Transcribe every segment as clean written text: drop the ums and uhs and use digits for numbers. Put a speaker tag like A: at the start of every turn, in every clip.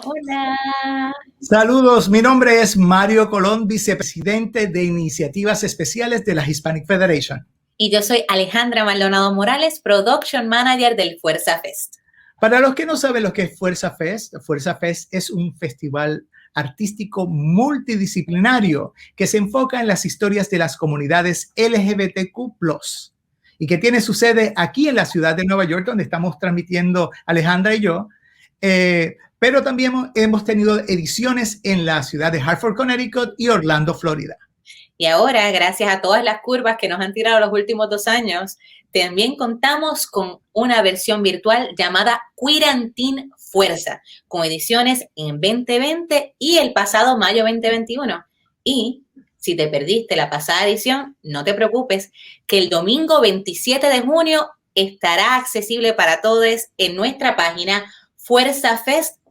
A: Hola.
B: Saludos, mi nombre es Mario Colón, vicepresidente de Iniciativas Especiales de la Hispanic Federation.
A: Y yo soy Alejandra Maldonado Morales, Production Manager del Fuerza Fest.
B: Para los que no saben lo que es Fuerza Fest es un festival artístico multidisciplinario que se enfoca en las historias de las comunidades LGBTQ+, y que tiene su sede aquí en la ciudad de Nueva York, donde estamos transmitiendo Alejandra y yo. Pero también hemos tenido ediciones en la ciudad de Hartford, Connecticut y Orlando, Florida.
A: Y ahora, gracias a todas las curvas que nos han tirado los últimos 2 años, también contamos con una versión virtual llamada Quarantine Fuerza, con ediciones en 2020 y el pasado mayo 2021. Y si te perdiste la pasada edición, no te preocupes, que el domingo 27 de junio estará accesible para todos en nuestra página fuerzafest.org.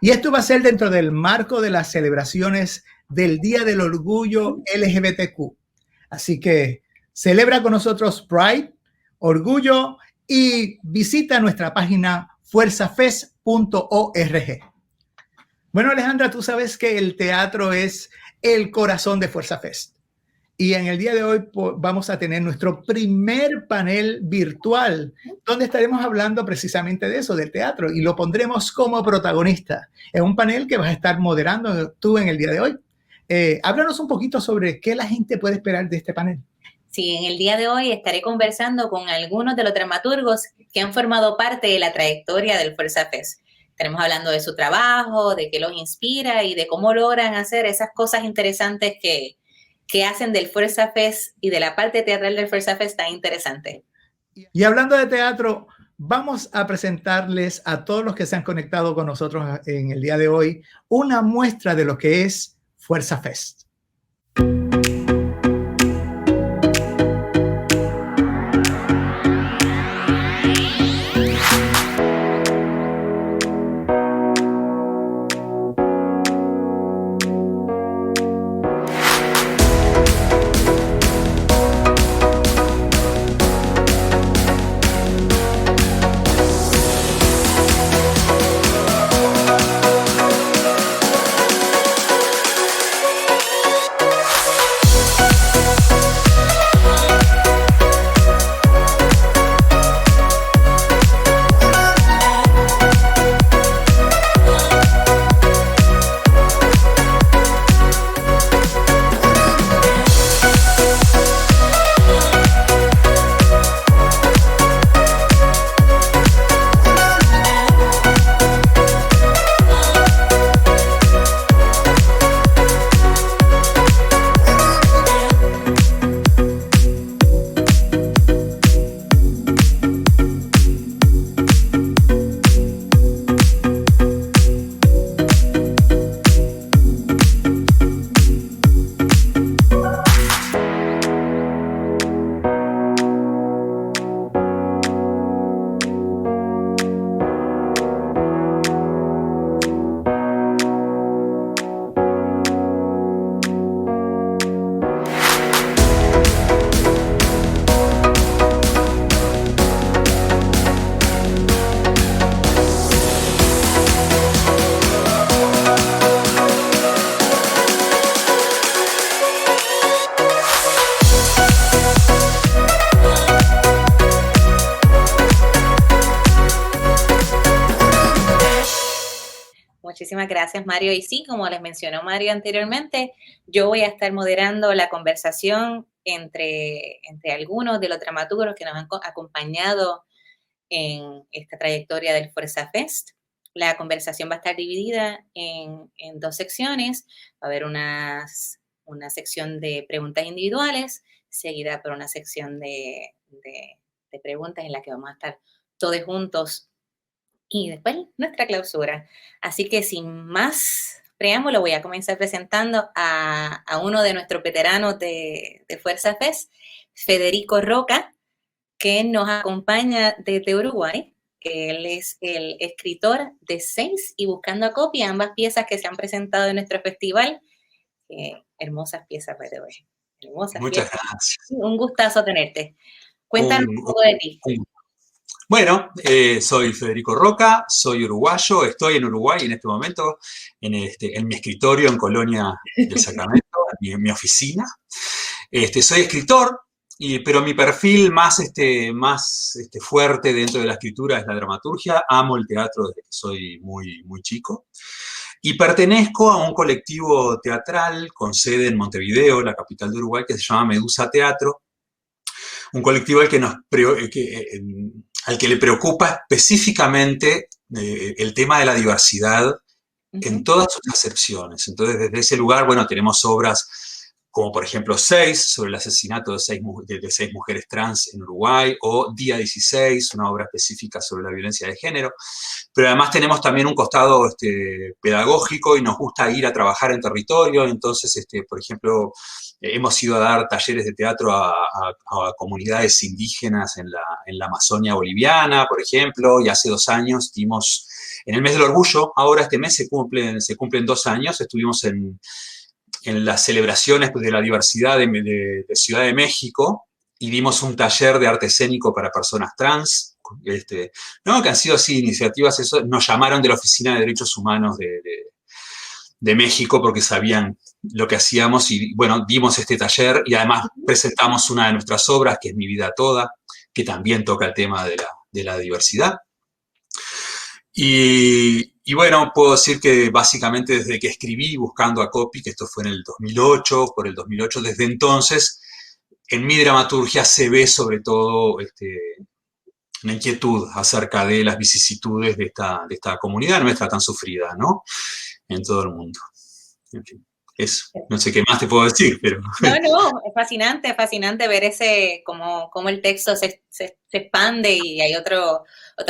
B: Y esto va a ser dentro del marco de las celebraciones del Día del Orgullo LGBTQ. Así que celebra con nosotros Pride, Orgullo y visita nuestra página fuerzafest.org. Bueno, Alejandra, tú sabes que el teatro es el corazón de Fuerza Fest. Y en el día de hoy vamos a tener nuestro primer panel virtual, donde estaremos hablando precisamente de eso, del teatro, y lo pondremos como protagonista. Es un panel que vas a estar moderando tú en el día de hoy. Háblanos un poquito sobre qué la gente puede esperar de este panel.
A: Sí, en el día de hoy estaré conversando con algunos de los dramaturgos que han formado parte de la trayectoria del Fuerza Fest. Estaremos hablando de su trabajo, de qué los inspira y de cómo logran hacer esas cosas interesantes que hacen del Fuerza Fest y de la parte teatral del Fuerza Fest tan interesante.
B: Y hablando de teatro, vamos a presentarles a todos los que se han conectado con nosotros en el día de hoy una muestra de lo que es Fuerza Fest.
A: Muchísimas gracias, Mario. Y sí, como les mencionó Mario anteriormente, yo voy a estar moderando la conversación entre algunos de los dramaturgos que nos han acompañado en esta trayectoria del Fuerza Fest. La conversación va a estar dividida en 2 secciones. Va a haber una sección de preguntas individuales, seguida por una sección de preguntas en la que vamos a estar todos juntos y después nuestra clausura. Así que sin más preámbulo, voy a comenzar presentando a uno de nuestros veteranos de Fuerza Fest, Federico Roca, que nos acompaña desde Uruguay. Él es el escritor de 6 y Buscando a Copia, ambas piezas que se han presentado en nuestro festival. Hermosas piezas, by the way. Hermosas
C: Muchas
A: piezas.
C: gracias.
A: Un gustazo tenerte. Cuéntanos un poco de ti.
C: Bueno, soy Federico Roca, soy uruguayo, estoy en Uruguay en este momento, en mi escritorio en Colonia del Sacramento, en mi oficina. Soy escritor, pero mi perfil más fuerte dentro de la escritura es la dramaturgia. Amo el teatro desde que soy muy, muy chico. Y pertenezco a un colectivo teatral con sede en Montevideo, la capital de Uruguay, que se llama Medusa Teatro. Un colectivo al que le preocupa específicamente el tema de la diversidad en todas sus acepciones. Entonces, desde ese lugar, bueno, tenemos obras como, por ejemplo, 6, sobre el asesinato de seis mujeres trans en Uruguay, o Día 16, una obra específica sobre la violencia de género. Pero además tenemos también un costado pedagógico y nos gusta ir a trabajar en territorio. Entonces, por ejemplo, hemos ido a dar talleres de teatro a comunidades indígenas en la Amazonia boliviana, por ejemplo, y hace 2 años dimos, en el mes del orgullo, ahora este mes se cumplen 2 años, estuvimos en las celebraciones de la diversidad de Ciudad de México y dimos un taller de arte escénico para personas trans, ¿no? Que han sido así iniciativas, eso, nos llamaron de la Oficina de Derechos Humanos de México porque sabían lo que hacíamos y, bueno, dimos este taller y además presentamos una de nuestras obras, que es Mi Vida Toda, que también toca el tema de la diversidad. Y bueno, puedo decir que básicamente desde que escribí Buscando a Copy, que esto fue en el 2008, por el 2008, desde entonces, en mi dramaturgia se ve sobre todo una inquietud acerca de las vicisitudes de esta comunidad nuestra tan sufrida, ¿no? En todo el mundo. En fin, eso. No sé qué más te puedo decir, pero...
A: No, es fascinante ver cómo el texto se expande y hay otros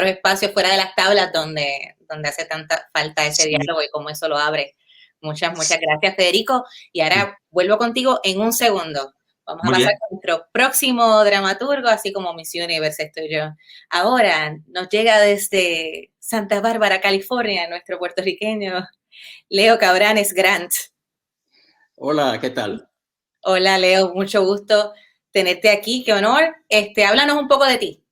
A: espacios fuera de las tablas donde hace tanta falta ese diálogo y cómo eso lo abre. Muchas gracias, Federico. Y ahora vuelvo contigo en un segundo. Vamos a pasar con nuestro próximo dramaturgo, así como Miss Universe estoy yo. Ahora nos llega desde Santa Bárbara, California, nuestro puertorriqueño Leo Cabranes Grant.
D: Hola, ¿qué tal?
A: Hola, Leo, mucho gusto tenerte aquí, qué honor. Háblanos un poco de ti.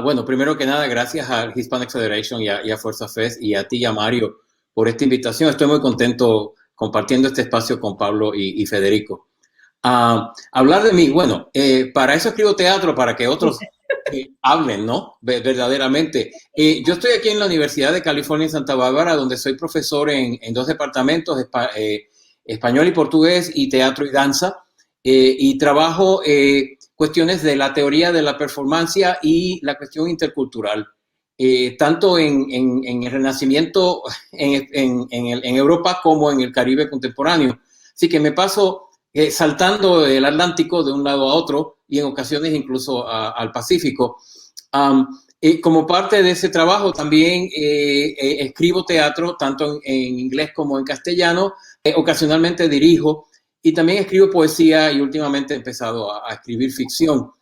D: Bueno, primero que nada, gracias a Hispanic Federation y a Fuerza Fest y a ti y a Mario por esta invitación. Estoy muy contento compartiendo este espacio con Pablo y Federico. Hablar de mí, bueno, para eso escribo teatro, para que otros hablen, ¿no? Verdaderamente. Yo estoy aquí en la Universidad de California en Santa Bárbara, donde soy profesor en 2 departamentos, español y portugués, y teatro y danza, y trabajo cuestiones de la teoría de la performance y la cuestión intercultural, tanto en el Renacimiento en Europa como en el Caribe contemporáneo. Así que me paso saltando el Atlántico de un lado a otro y en ocasiones incluso al Pacífico. Como parte de ese trabajo también escribo teatro tanto en inglés como en castellano, ocasionalmente dirijo y también escribo poesía y últimamente he empezado a escribir ficción.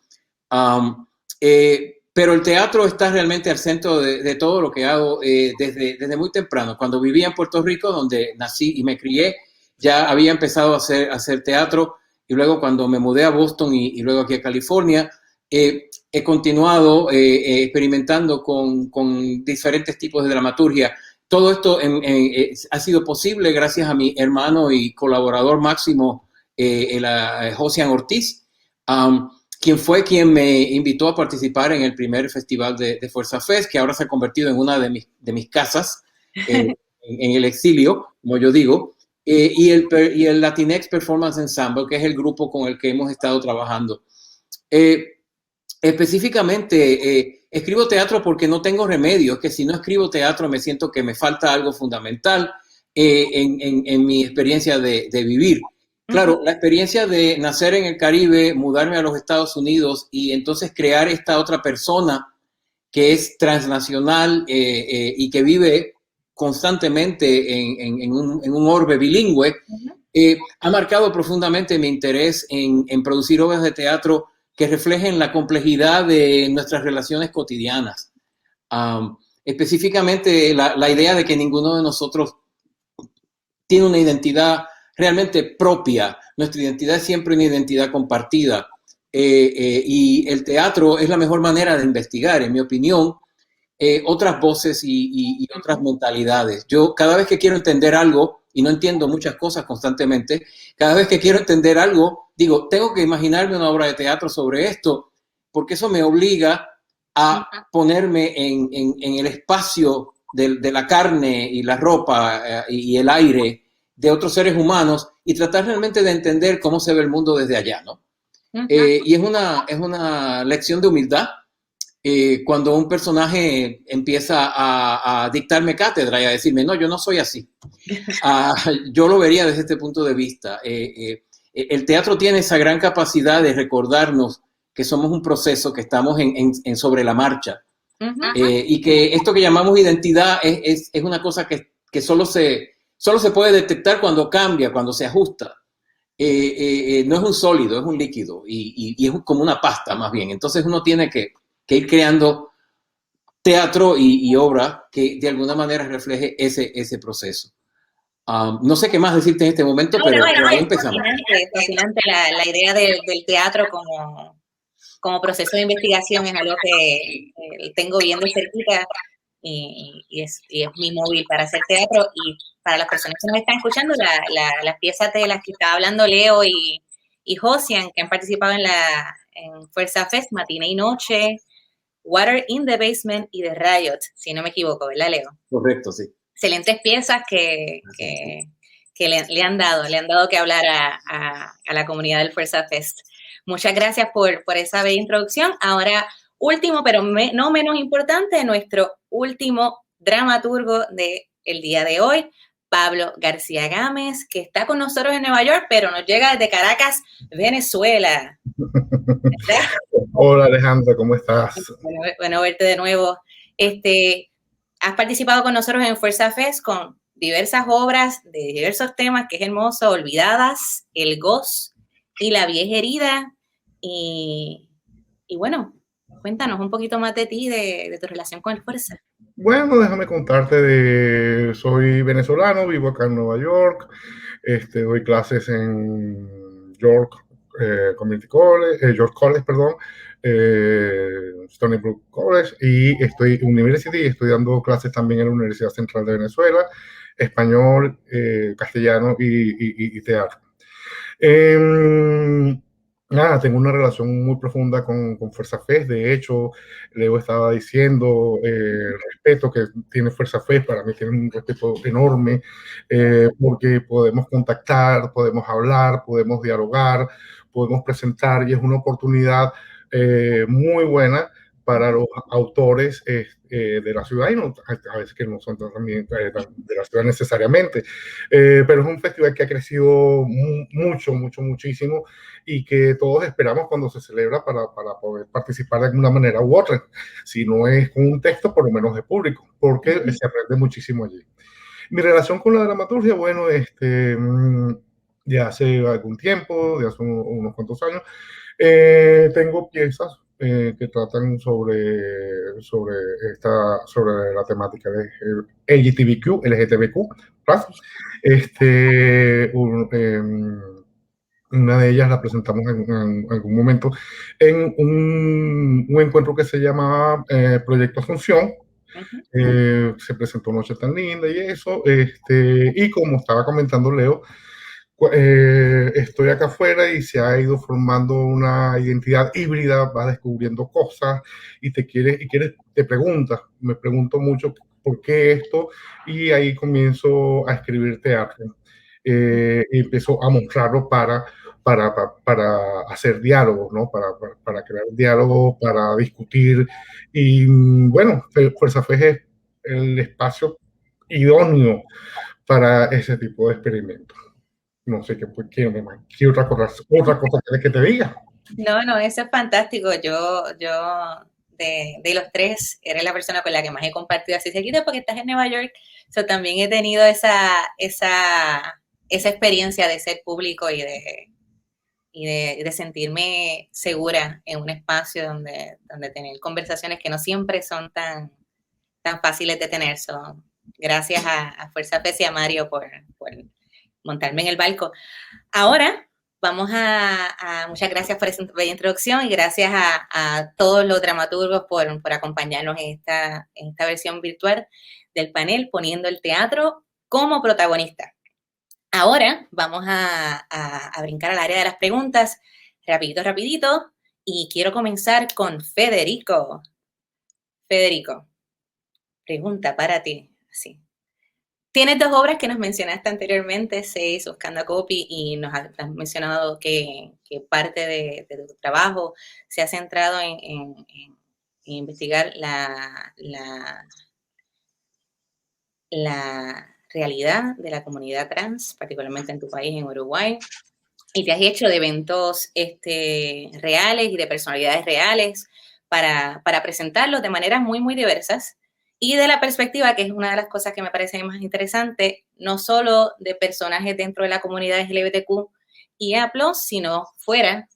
D: Pero el teatro está realmente al centro de todo lo que hago desde muy temprano. Cuando vivía en Puerto Rico, donde nací y me crié, ya había empezado a hacer teatro y luego cuando me mudé a Boston y luego aquí a California, he continuado experimentando con diferentes tipos de dramaturgia. Todo esto ha sido posible gracias a mi hermano y colaborador máximo, Josian Ortiz, quien fue quien me invitó a participar en el primer festival de Fuerza Fest, que ahora se ha convertido en una de mis casas en el exilio, como yo digo. Y el Latinx Performance Ensemble, que es el grupo con el que hemos estado trabajando. Específicamente, escribo teatro porque no tengo remedio. Es que si no escribo teatro me siento que me falta algo fundamental en mi experiencia de vivir. Claro, la experiencia de nacer en el Caribe, mudarme a los Estados Unidos y entonces crear esta otra persona que es transnacional y que vive constantemente en un orbe bilingüe, ha marcado profundamente mi interés en producir obras de teatro que reflejen la complejidad de nuestras relaciones cotidianas. Específicamente la idea de que ninguno de nosotros tiene una identidad realmente propia. Nuestra identidad es siempre una identidad compartida. y el teatro es la mejor manera de investigar, en mi opinión, otras voces y otras mentalidades. Yo cada vez que quiero entender algo, y no entiendo muchas cosas constantemente, cada vez que quiero entender algo, digo, tengo que imaginarme una obra de teatro sobre esto, porque eso me obliga a ponerme en el espacio de la carne y la ropa y el aire de otros seres humanos y tratar realmente de entender cómo se ve el mundo desde allá, ¿no? Y es una lección de humildad cuando un personaje empieza a dictarme cátedra y a decirme, no, yo no soy así. Yo lo vería desde este punto de vista. El teatro tiene esa gran capacidad de recordarnos que somos un proceso, que estamos en sobre la marcha. Y que esto que llamamos identidad es una cosa que solo se puede detectar cuando cambia, cuando se ajusta. No es un sólido, es un líquido y es como una pasta más bien. Entonces uno tiene que ir creando teatro y obra que de alguna manera refleje ese proceso. No sé qué más decirte en este momento, pero ahí empezamos.
A: Es fascinante la idea del teatro como proceso de investigación, es algo que tengo bien de cerquita y es mi móvil para hacer teatro. Y para las personas que nos están escuchando, las piezas de las que estaba hablando Leo y Josian, que han participado en Fuerza Fest, Matina y Noche, Water in the Basement y The Riot, si no me equivoco, ¿verdad, Leo?
D: Correcto, sí.
A: Excelentes piezas que le han dado que hablar a la comunidad del Fuerza Fest. Muchas gracias por esa bella introducción. Ahora, último, pero no menos importante, nuestro último dramaturgo del día de hoy, Pablo García Gámez, que está con nosotros en Nueva York, pero nos llega desde Caracas, Venezuela. ¿Verdad?
E: Hola Alejandra, ¿cómo estás?
A: Bueno verte de nuevo. Has participado con nosotros en Fuerza Fest con diversas obras de diversos temas, que es hermoso, Olvidadas, El Goz y La Vieja Herida. Y bueno, cuéntanos un poquito más de ti, de tu relación con el Fuerza.
E: Bueno, déjame contarte soy venezolano, vivo acá en Nueva York, doy clases en York Community College, York College, perdón, Stony Brook College, y estoy dando clases también en la Universidad Central de Venezuela, español, castellano y teatro. Nada, tengo una relación muy profunda con Fuerza Fest. De hecho, Leo estaba diciendo el respeto que tiene Fuerza Fest. Para mí tiene un respeto enorme porque podemos contactar, podemos hablar, podemos dialogar, podemos presentar, y es una oportunidad muy buena para los autores de la ciudad, y no, a veces que no son también de la ciudad necesariamente, pero es un festival que ha crecido muchísimo, y que todos esperamos cuando se celebra para poder participar de alguna manera u otra, si no es con un texto, por lo menos de público, porque se aprende muchísimo allí. Mi relación con la dramaturgia, bueno, ya hace algún tiempo, de hace unos cuantos años, tengo piezas que tratan sobre la temática de LGTBQ+. Una de ellas la presentamos en algún momento en un encuentro que se llamaba Proyecto Asunción. Se presentó Noche tan linda y eso, y como estaba comentando Leo, estoy acá afuera y se ha ido formando una identidad híbrida, vas descubriendo cosas y te preguntas, me pregunto mucho por qué esto, y ahí comienzo a escribir teatro, y empiezo a mostrarlo para hacer diálogos, ¿no? Para crear diálogos, para discutir, y bueno, Fuerza Fest es el espacio idóneo para ese tipo de experimentos. No sé qué otra cosa quieres que te diga.
A: No, eso es fantástico. Yo de los tres, eres la persona con la que más he compartido así seguido, porque estás en Nueva York. So, también he tenido esa experiencia de ser público y de sentirme segura en un espacio donde tener conversaciones que no siempre son tan fáciles de tener. So, gracias a Fuerza Fest y a Mario por montarme en el barco. Ahora Muchas gracias por esa bella introducción y gracias a todos los dramaturgos por acompañarnos en esta versión virtual del panel, poniendo el teatro como protagonista. Ahora vamos a brincar al área de las preguntas, rapidito, y quiero comenzar con Federico. Federico, pregunta para ti, sí. Tienes 2 obras que nos mencionaste anteriormente, 6, Buscando a Copy, y nos has mencionado que parte de tu trabajo se ha centrado en investigar la realidad de la comunidad trans, particularmente en tu país, en Uruguay, y te has hecho de eventos reales y de personalidades reales para presentarlos de maneras muy, muy diversas. Y de la perspectiva, que es una de las cosas que me parece más interesante, no solo de personajes dentro de la comunidad LGBTQ y A+, sino fuera.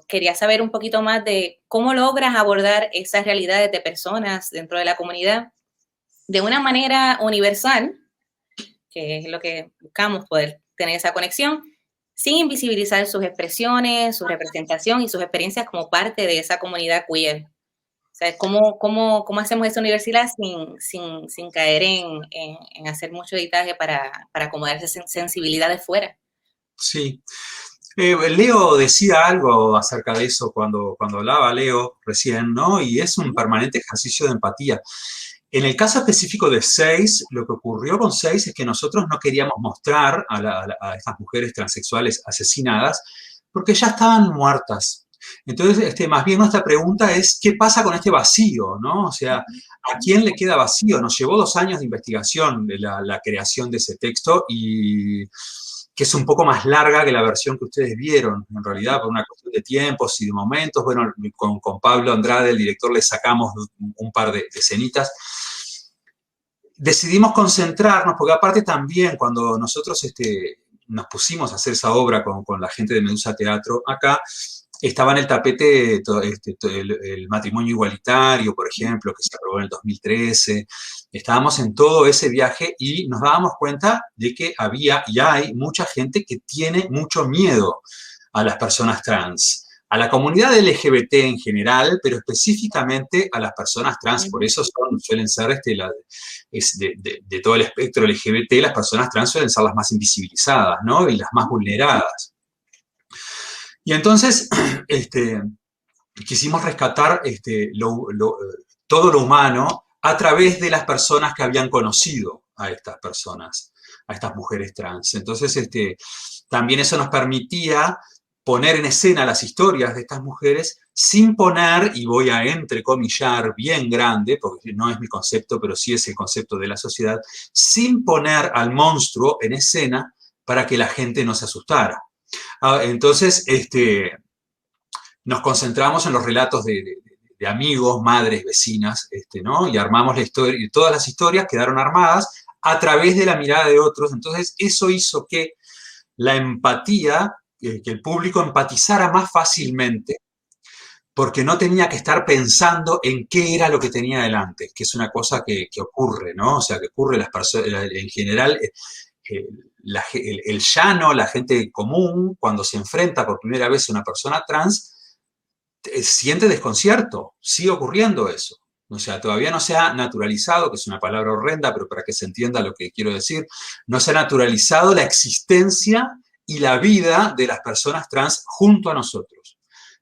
A: Quería saber un poquito más de cómo logras abordar esas realidades de personas dentro de la comunidad de una manera universal, que es lo que buscamos, poder tener esa conexión, sin invisibilizar sus expresiones, su representación y sus experiencias como parte de esa comunidad queer. O sea, ¿cómo hacemos esa universidad sin caer en hacer mucho editaje para acomodar esa sensibilidad de fuera?
C: Sí. Leo decía algo acerca de eso cuando hablaba Leo recién, ¿no? Y es un permanente ejercicio de empatía. En el caso específico de 6, lo que ocurrió con 6 es que nosotros no queríamos mostrar a estas mujeres transexuales asesinadas porque ya estaban muertas. Entonces, más bien nuestra pregunta es, ¿qué pasa con este vacío, no? O sea, ¿a quién le queda vacío? Nos llevó 2 años de investigación de la creación de ese texto y que es un poco más larga que la versión que ustedes vieron, en realidad, por una cuestión de tiempos y de momentos. Bueno, con Pablo Andrade, el director, le sacamos un par de escenitas. Decidimos concentrarnos, porque aparte también cuando nosotros nos pusimos a hacer esa obra con la gente de Medusa Teatro acá, estaba en el tapete el matrimonio igualitario, por ejemplo, que se aprobó en el 2013. Estábamos en todo ese viaje y nos dábamos cuenta de que había y hay mucha gente que tiene mucho miedo a las personas trans, a la comunidad LGBT en general, pero específicamente a las personas trans. Por eso suelen ser, de todo el espectro LGBT, las personas trans suelen ser las más invisibilizadas, ¿no? Y las más vulneradas. Y entonces, quisimos rescatar todo lo humano a través de las personas que habían conocido a estas personas, a estas mujeres trans. Entonces, también eso nos permitía poner en escena las historias de estas mujeres sin poner, y voy a entrecomillar bien grande, porque no es mi concepto, pero sí es el concepto de la sociedad, sin poner al monstruo en escena para que la gente no se asustara. Entonces, nos concentramos en los relatos de amigos, madres, vecinas, ¿no? Y armamos la historia, y todas las historias quedaron armadas a través de la mirada de otros. Entonces, eso hizo que la empatía, que el público empatizara más fácilmente, porque no tenía que estar pensando en qué era lo que tenía delante, que es una cosa que ocurre, ¿no? O sea, que ocurre las personas, en general, el llano, la gente común, cuando se enfrenta por primera vez a una persona trans, siente desconcierto, sigue ocurriendo eso. O sea, todavía no se ha naturalizado, que es una palabra horrenda, pero para que se entienda lo que quiero decir, no se ha naturalizado la existencia y la vida de las personas trans junto a nosotros,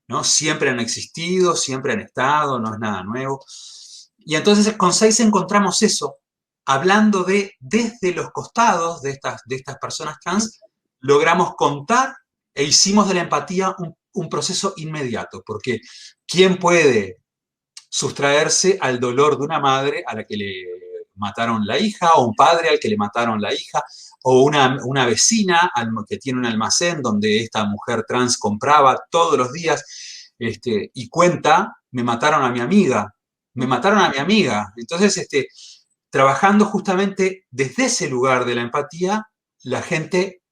C: ¿no? Siempre han existido, siempre han estado, no es nada nuevo. Y entonces con 6 encontramos eso, hablando desde los costados de estas personas trans, logramos contar e hicimos de la empatía un proceso inmediato, porque ¿quién puede sustraerse al dolor de una madre a la que le mataron la hija, o un padre al que le mataron la hija, o una vecina que tiene un almacén donde esta mujer trans compraba todos los días y cuenta, me mataron a mi amiga, me mataron a mi amiga? Entonces, trabajando justamente desde ese lugar de la empatía, la gente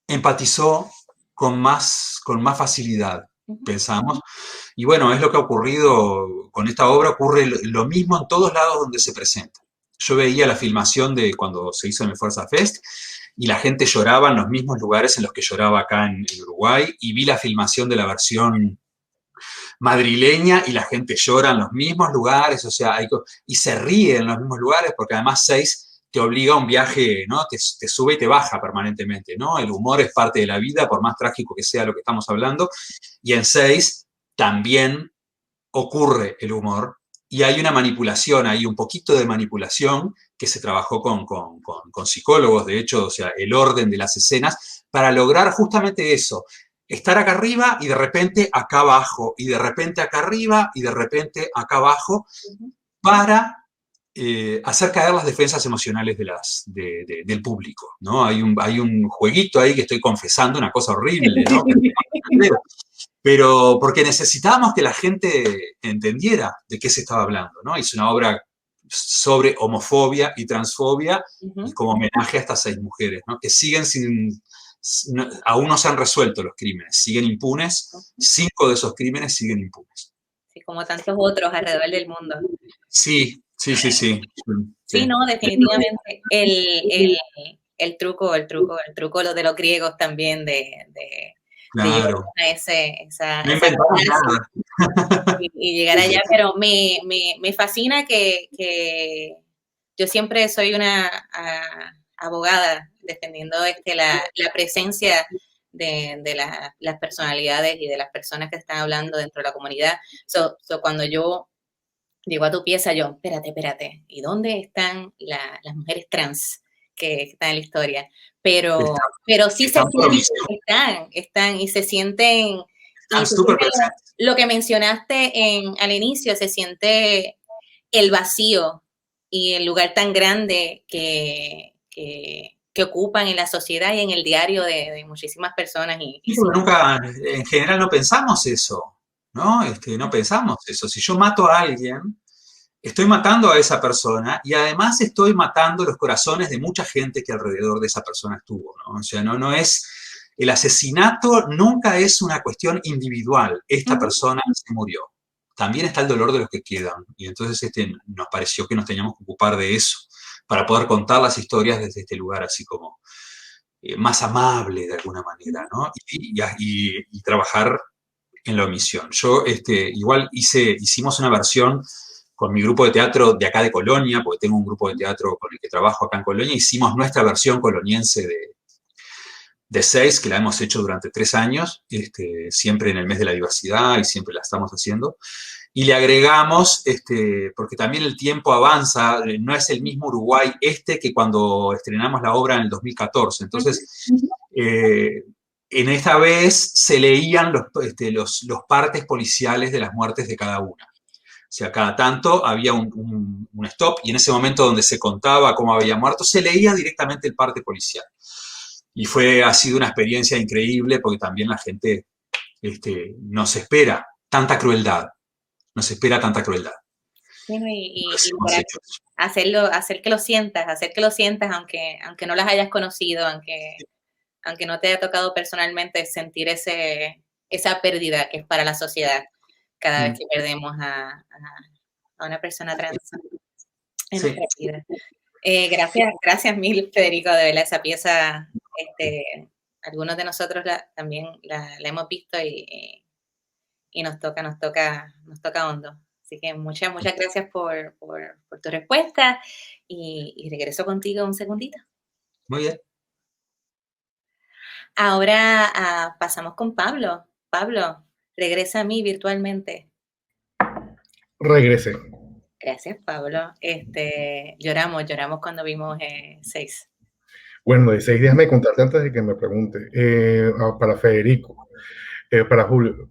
C: empatizó con más facilidad, pensamos. Y bueno, es lo que ha ocurrido con esta obra, ocurre lo mismo en todos lados donde se presenta. Yo veía la filmación de cuando se hizo en el Fuerza Fest y la gente lloraba en los mismos lugares en los que lloraba acá en Uruguay, y vi la filmación de la versión madrileña y la gente llora en los mismos lugares, o sea, y se ríe en los mismos lugares, porque además 6 te obliga a un viaje, ¿no? Te sube y te baja permanentemente, ¿no? El humor es parte de la vida, por más trágico que sea lo que estamos hablando, y en 6 también ocurre el humor, y hay una manipulación, hay un poquito de manipulación que se trabajó con psicólogos, de hecho, o sea, el orden de las escenas, para lograr justamente eso, estar acá arriba y de repente acá abajo, y de repente acá arriba y de repente acá abajo, para hacer caer las defensas emocionales del público, ¿no? Hay un jueguito ahí que estoy confesando, una cosa horrible, ¿no? Pero porque necesitábamos que la gente entendiera de qué se estaba hablando, ¿no? Hice una obra sobre homofobia y transfobia, y como homenaje a estas 6 mujeres, ¿no? Que siguen aún no se han resuelto los crímenes, siguen impunes, 5 de esos crímenes siguen impunes.
A: Sí, como tantos otros alrededor del mundo.
C: Sí.
A: Sí, no, definitivamente. El truco lo de los griegos también,
C: Claro.
A: No inventamos nada. Y llegar allá, pero me fascina que yo siempre soy una abogada defendiendo la presencia de las personalidades y de las personas que están hablando dentro de la comunidad. Cuando yo llego a tu pieza, yo, espérate, ¿y dónde están las mujeres trans que están en la historia? Pero sí están y se sienten... Lo que mencionaste al inicio, se siente el vacío y el lugar tan grande que ocupan en la sociedad y en el diario de muchísimas personas.
C: Nunca, en general, no pensamos eso, ¿no? No pensamos eso. Si yo mato a alguien, estoy matando a esa persona y además estoy matando los corazones de mucha gente que alrededor de esa persona estuvo, ¿no? O sea, no es... El asesinato nunca es una cuestión individual. Esta persona se murió. También está el dolor de los que quedan. Y entonces nos pareció que nos teníamos que ocupar de eso, para poder contar las historias desde este lugar así como más amable de alguna manera, ¿no? Y trabajar en la omisión. Yo igual hicimos una versión con mi grupo de teatro de acá de Colonia, porque tengo un grupo de teatro con el que trabajo acá en Colonia, hicimos nuestra versión coloniense de 6, que la hemos hecho durante 3 años, siempre en el mes de la diversidad y siempre la estamos haciendo. Y le agregamos, porque también el tiempo avanza, no es el mismo Uruguay que cuando estrenamos la obra en el 2014. Entonces, en esta vez se leían los partes policiales de las muertes de cada una. O sea, cada tanto había un stop y en ese momento donde se contaba cómo había muerto, se leía directamente el parte policial. Y ha sido una experiencia increíble porque también la gente nos espera tanta crueldad. Nos espera tanta crueldad.
A: Bueno, y hacer que lo sientas, aunque no las hayas conocido, aunque no te haya tocado personalmente sentir esa pérdida que es para la sociedad cada vez que perdemos a una persona trans en nuestra vida. Gracias mil, Federico, de verdad, esa pieza, algunos de nosotros también la hemos visto y nos toca hondo. Así que muchas gracias por tu respuesta y regreso contigo un segundito.
C: Muy bien.
A: Ahora pasamos con Pablo. Pablo, regresa a mí virtualmente.
E: Regresé.
A: Gracias, Pablo. Lloramos cuando vimos 6.
E: Bueno, de 6 días me contaste antes de que me pregunte. Para Federico, para Julio.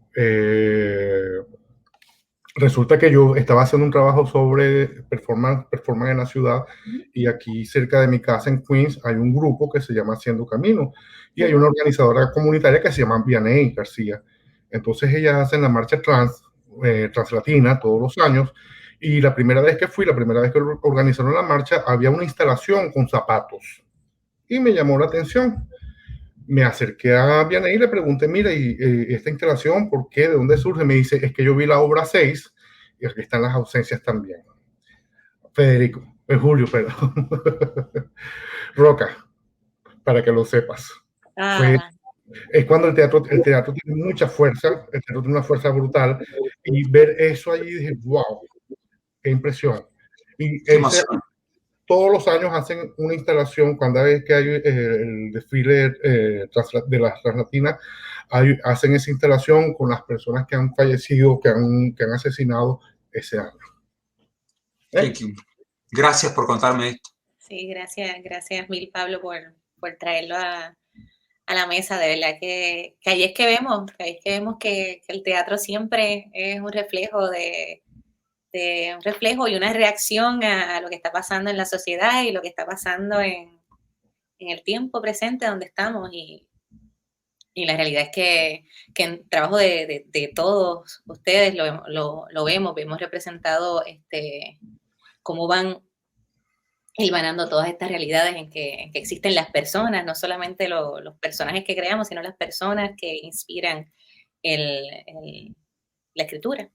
E: Resulta que yo estaba haciendo un trabajo sobre performance en la ciudad, y aquí cerca de mi casa en Queens hay un grupo que se llama Haciendo Camino, y hay una organizadora comunitaria que se llama Vianey García. Entonces ellas hacen la marcha translatina todos los años, y la primera vez que organizaron la marcha, había una instalación con zapatos y me llamó la atención. Me acerqué a Vianey y le pregunté, mira, y esta instalación, ¿por qué? ¿De dónde surge? Me dice, es que yo vi la obra 6 y aquí están las ausencias también. Federico, Julio, perdón. Roca, para que lo sepas.
A: Ah.
E: Es cuando el teatro tiene mucha fuerza, el teatro tiene una fuerza brutal, y ver eso allí, dije, wow, qué impresión. Y
C: Qué emoción.
E: todos los años hacen una instalación, cuando vez que hay el desfile de las Translatinas, hacen esa instalación con las personas que han fallecido, que han asesinado ese año.
C: Thank you. Gracias por contarme esto.
A: Sí, gracias mil, Pablo, por traerlo a la mesa. De verdad que ahí es que vemos, que el teatro siempre es un reflejo un reflejo y una reacción a lo que está pasando en la sociedad y lo que está pasando en el tiempo presente donde estamos. Y la realidad es que en el trabajo de todos ustedes lo vemos representado cómo van hilvanando todas estas realidades en que existen las personas, no solamente los personajes que creamos, sino las personas que inspiran la escritura.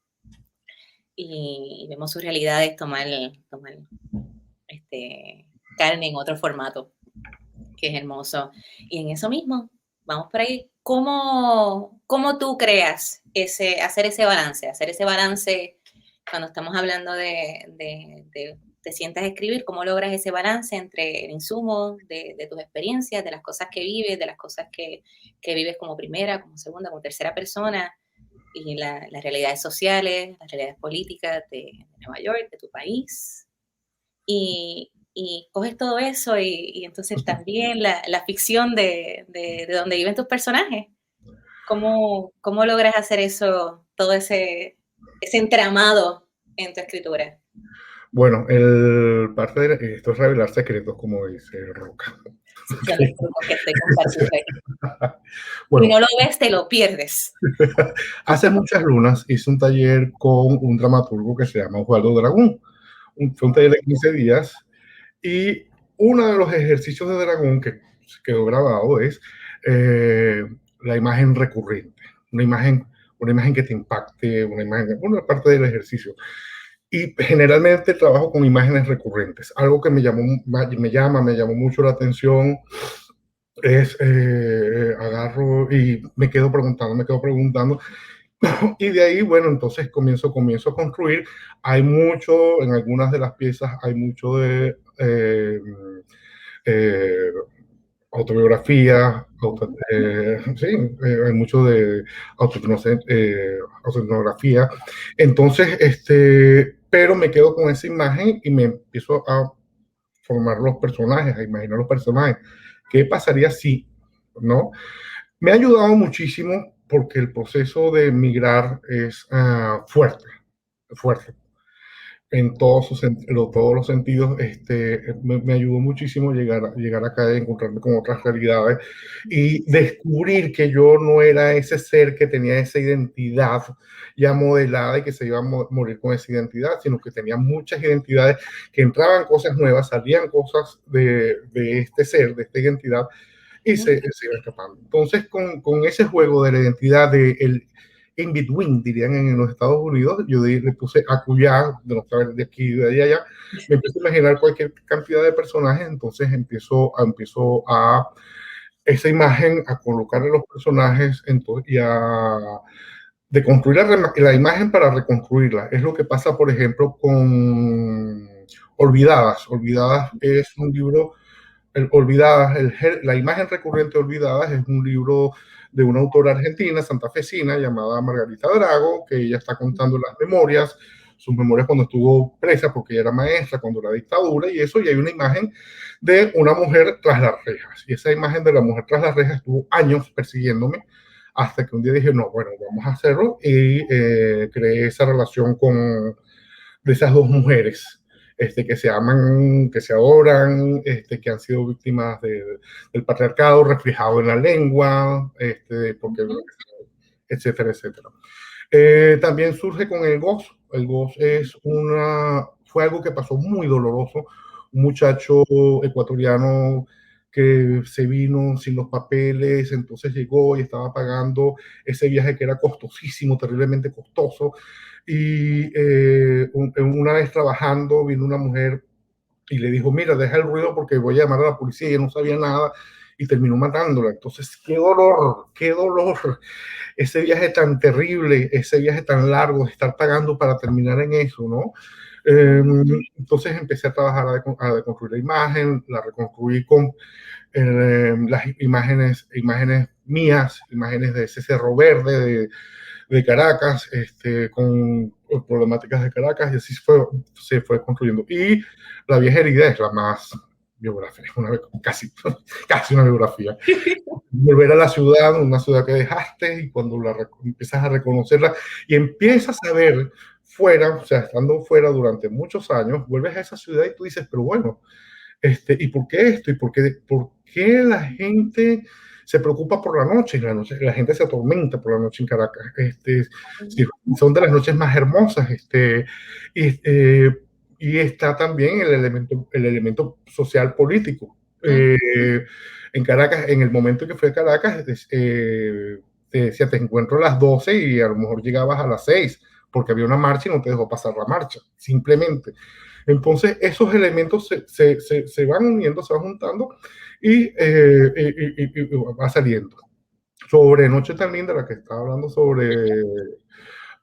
A: Y vemos sus realidades tomar carne en otro formato, que es hermoso. Y en eso mismo, vamos por ahí. ¿Cómo tú creas hacer ese balance cuando estamos hablando de te sientas a escribir? ¿Cómo logras ese balance entre el insumo de tus experiencias, de las cosas que vives, de las cosas que vives como primera, como segunda, como tercera persona, y las realidades sociales, las realidades políticas de Nueva York, de tu país? Y coges todo eso y entonces también la ficción de donde viven tus personajes. ¿Cómo logras hacer eso, todo ese entramado en tu escritura?
E: Bueno, parte de esto es revelar secretos, como dice Roca.
A: Sí, son los trucos que estoy compartiendo ahí.
E: Bueno,
A: Si no lo ves, te lo pierdes.
E: hace muchas lunas hice un taller con un dramaturgo que se llama Osvaldo Dragón. Fue un taller de 15 días, y uno de los ejercicios de Dragón que quedó grabado es la imagen recurrente, una imagen que te impacte, una parte del ejercicio. Y generalmente trabajo con imágenes recurrentes. Algo que me llamó mucho la atención es, agarro y me quedo preguntando, y de ahí, bueno, entonces comienzo a construir. Hay mucho, en algunas de las piezas hay mucho de autobiografía, hay mucho de autoetnografía. Entonces, pero me quedo con esa imagen y me empiezo a formar los personajes, a imaginar los personajes. ¿Qué pasaría si, no? Me ha ayudado muchísimo porque el proceso de migrar es fuerte en todos los sentidos. Me ayudó muchísimo llegar acá y encontrarme con otras realidades y descubrir que yo no era ese ser que tenía esa identidad ya modelada y que se iba a morir con esa identidad, sino que tenía muchas identidades, que entraban cosas nuevas, salían cosas de este ser, de esta identidad, y se iba escapando. Entonces, con ese juego de la identidad, del in between, dirían en los Estados Unidos, yo le puse acullá, de no saber de aquí y de allá, me empiezo a imaginar cualquier cantidad de personajes. Entonces empiezo a esa imagen, a colocarle los personajes, y a de construir la imagen para reconstruirla. Es lo que pasa, por ejemplo, con Olvidadas. Olvidadas es un libro, la imagen recurrente Olvidadas es un libro de una autora argentina, santafesina, llamada Margarita Drago, que ella está contando sus memorias cuando estuvo presa, porque ella era maestra cuando la dictadura, y eso, y hay una imagen de una mujer tras las rejas, y esa imagen de la mujer tras las rejas estuvo años persiguiéndome, hasta que un día dije, no, bueno, vamos a hacerlo, y creé esa relación de esas dos mujeres, que se aman, que se adoran, que han sido víctimas del patriarcado reflejado en la lengua, porque, etcétera, etcétera. También surge con el GOS. El GOS fue algo que pasó muy doloroso. Un muchacho ecuatoriano que se vino sin los papeles, entonces llegó y estaba pagando ese viaje que era costosísimo, terriblemente costoso. Y una vez trabajando, vino una mujer y le dijo, mira, deja el ruido porque voy a llamar a la policía. Y ella no sabía nada. y terminó matándola. Entonces, qué dolor, qué dolor. Ese viaje tan terrible, ese viaje tan largo, estar pagando para terminar en eso, ¿no? Entonces empecé a trabajar a deconstruir la imagen, la reconstruí con las imágenes mías, imágenes de ese cerro verde de Caracas, con problemáticas de Caracas, y así se fue construyendo. Y La vieja herida es la más biográfica, casi una biografía. Volver a la ciudad, una ciudad que dejaste, y cuando empiezas a reconocerla y empiezas a ver fuera, o sea, estando fuera durante muchos años, vuelves a esa ciudad y tú dices, pero bueno, ¿y por qué esto? ¿Y por qué la gente se preocupa por la noche? La gente se atormenta por la noche en Caracas. Sí, son de las noches más hermosas. Y está también el elemento social político. En Caracas, en el momento que fui a Caracas, te decía, te encuentro a las 12 y a lo mejor llegabas a las 6 porque había una marcha y no te dejó pasar la marcha, simplemente. Entonces, esos elementos se van uniendo, se van juntando y va saliendo. Sobre Noche tan linda, la que estaba hablando sobre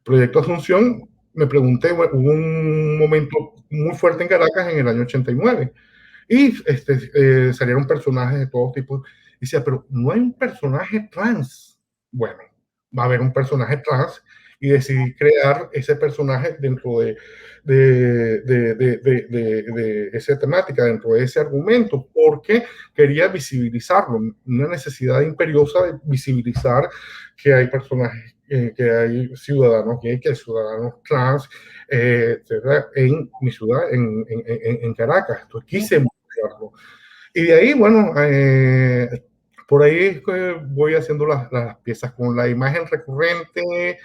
E: Proyecto Asunción, me pregunté, bueno, hubo un momento muy fuerte en Caracas en el año 89 y salieron personajes de todo tipo. Y decía, pero no hay un personaje trans. Bueno, va a haber un personaje trans y decidí crear ese personaje dentro de esa temática, dentro de ese argumento, porque quería visibilizarlo, una necesidad imperiosa de visibilizar que hay personajes, que hay ciudadanos gay, que hay ciudadanos trans, en mi ciudad, en Caracas. Entonces quise mostrarlo. Y de ahí, bueno, por ahí voy haciendo las piezas con la imagen recurrente,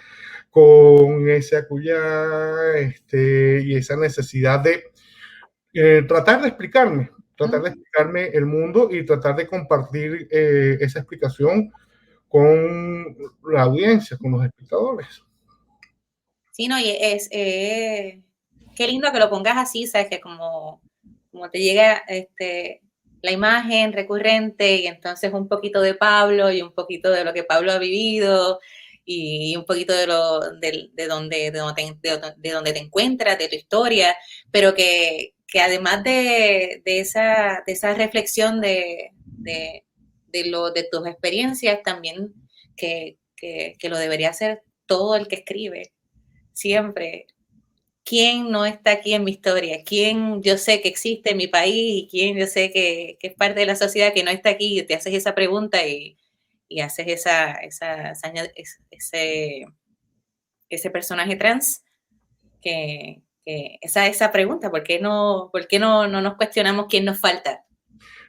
E: con ese acullá, y esa necesidad de tratar de explicarme el mundo y tratar de compartir esa explicación con la audiencia, con los espectadores.
A: Sí, no, y qué lindo que lo pongas así, sabes que como te llega la imagen recurrente y entonces un poquito de Pablo y un poquito de lo que Pablo ha vivido y un poquito de donde te encuentras, de tu historia, pero que además de esa reflexión de tus experiencias, también que lo debería hacer todo el que escribe. Siempre, ¿quién no está aquí en mi historia? ¿Quién yo sé que existe en mi país y quién yo sé que es parte de la sociedad que no está aquí? Y te haces esa pregunta y haces ese personaje trans, que esa pregunta, ¿por qué no nos cuestionamos quién nos falta?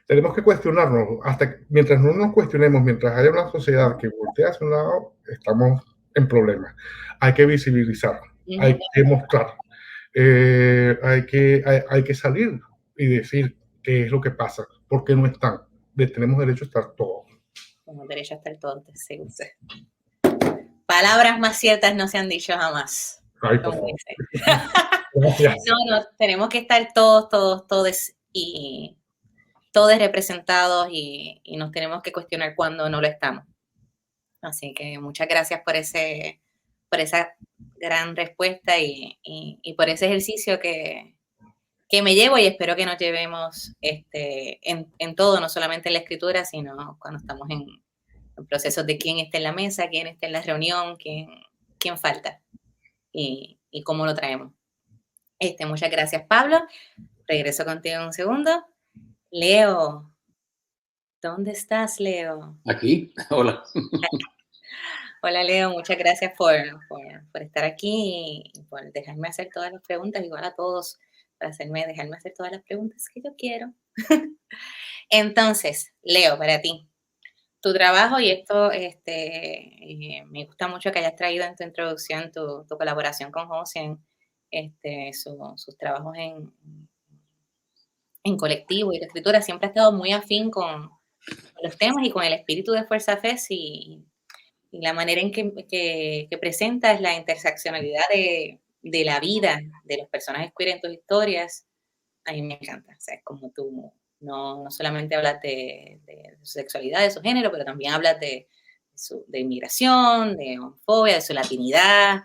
E: Tenemos que cuestionarnos, mientras no nos cuestionemos, mientras haya una sociedad que voltea hacia un lado, estamos en problemas. Hay que visibilizar, hay que mostrar, hay que salir y decir qué es lo que pasa, por qué no están. Tenemos derecho a estar todos.
A: Tenemos derecho a estar todos, sí, usted. Palabras más ciertas no se han dicho jamás.
E: Ay,
A: como dice. No, tenemos que estar todos y todos representados y nos tenemos que cuestionar cuando no lo estamos. Así que muchas gracias por esa gran respuesta y por ese ejercicio que me llevo, y espero que nos llevemos en todo, no solamente en la escritura, sino cuando estamos en procesos de quién está en la mesa, quién está en la reunión, quién falta y cómo lo traemos. Muchas gracias, Pablo. Regreso contigo en un segundo. Leo, ¿dónde estás, Leo?
D: Aquí, hola.
A: Hola, Leo, muchas gracias por estar aquí y por dejarme hacer todas las preguntas, igual a todos, dejarme hacer todas las preguntas que yo quiero. Entonces, Leo, para ti, tu trabajo, y esto me gusta mucho que hayas traído en tu introducción tu colaboración con José, sus trabajos en colectivo y la escritura, siempre ha estado muy afín con los temas y con el espíritu de Fuerza FES y la manera en que presentas la interseccionalidad de la vida de los personajes queer en tus historias. A mí me encanta, o sea, es como No solamente hablas de su sexualidad, de su género, pero también hablas de inmigración, de homofobia, de su latinidad.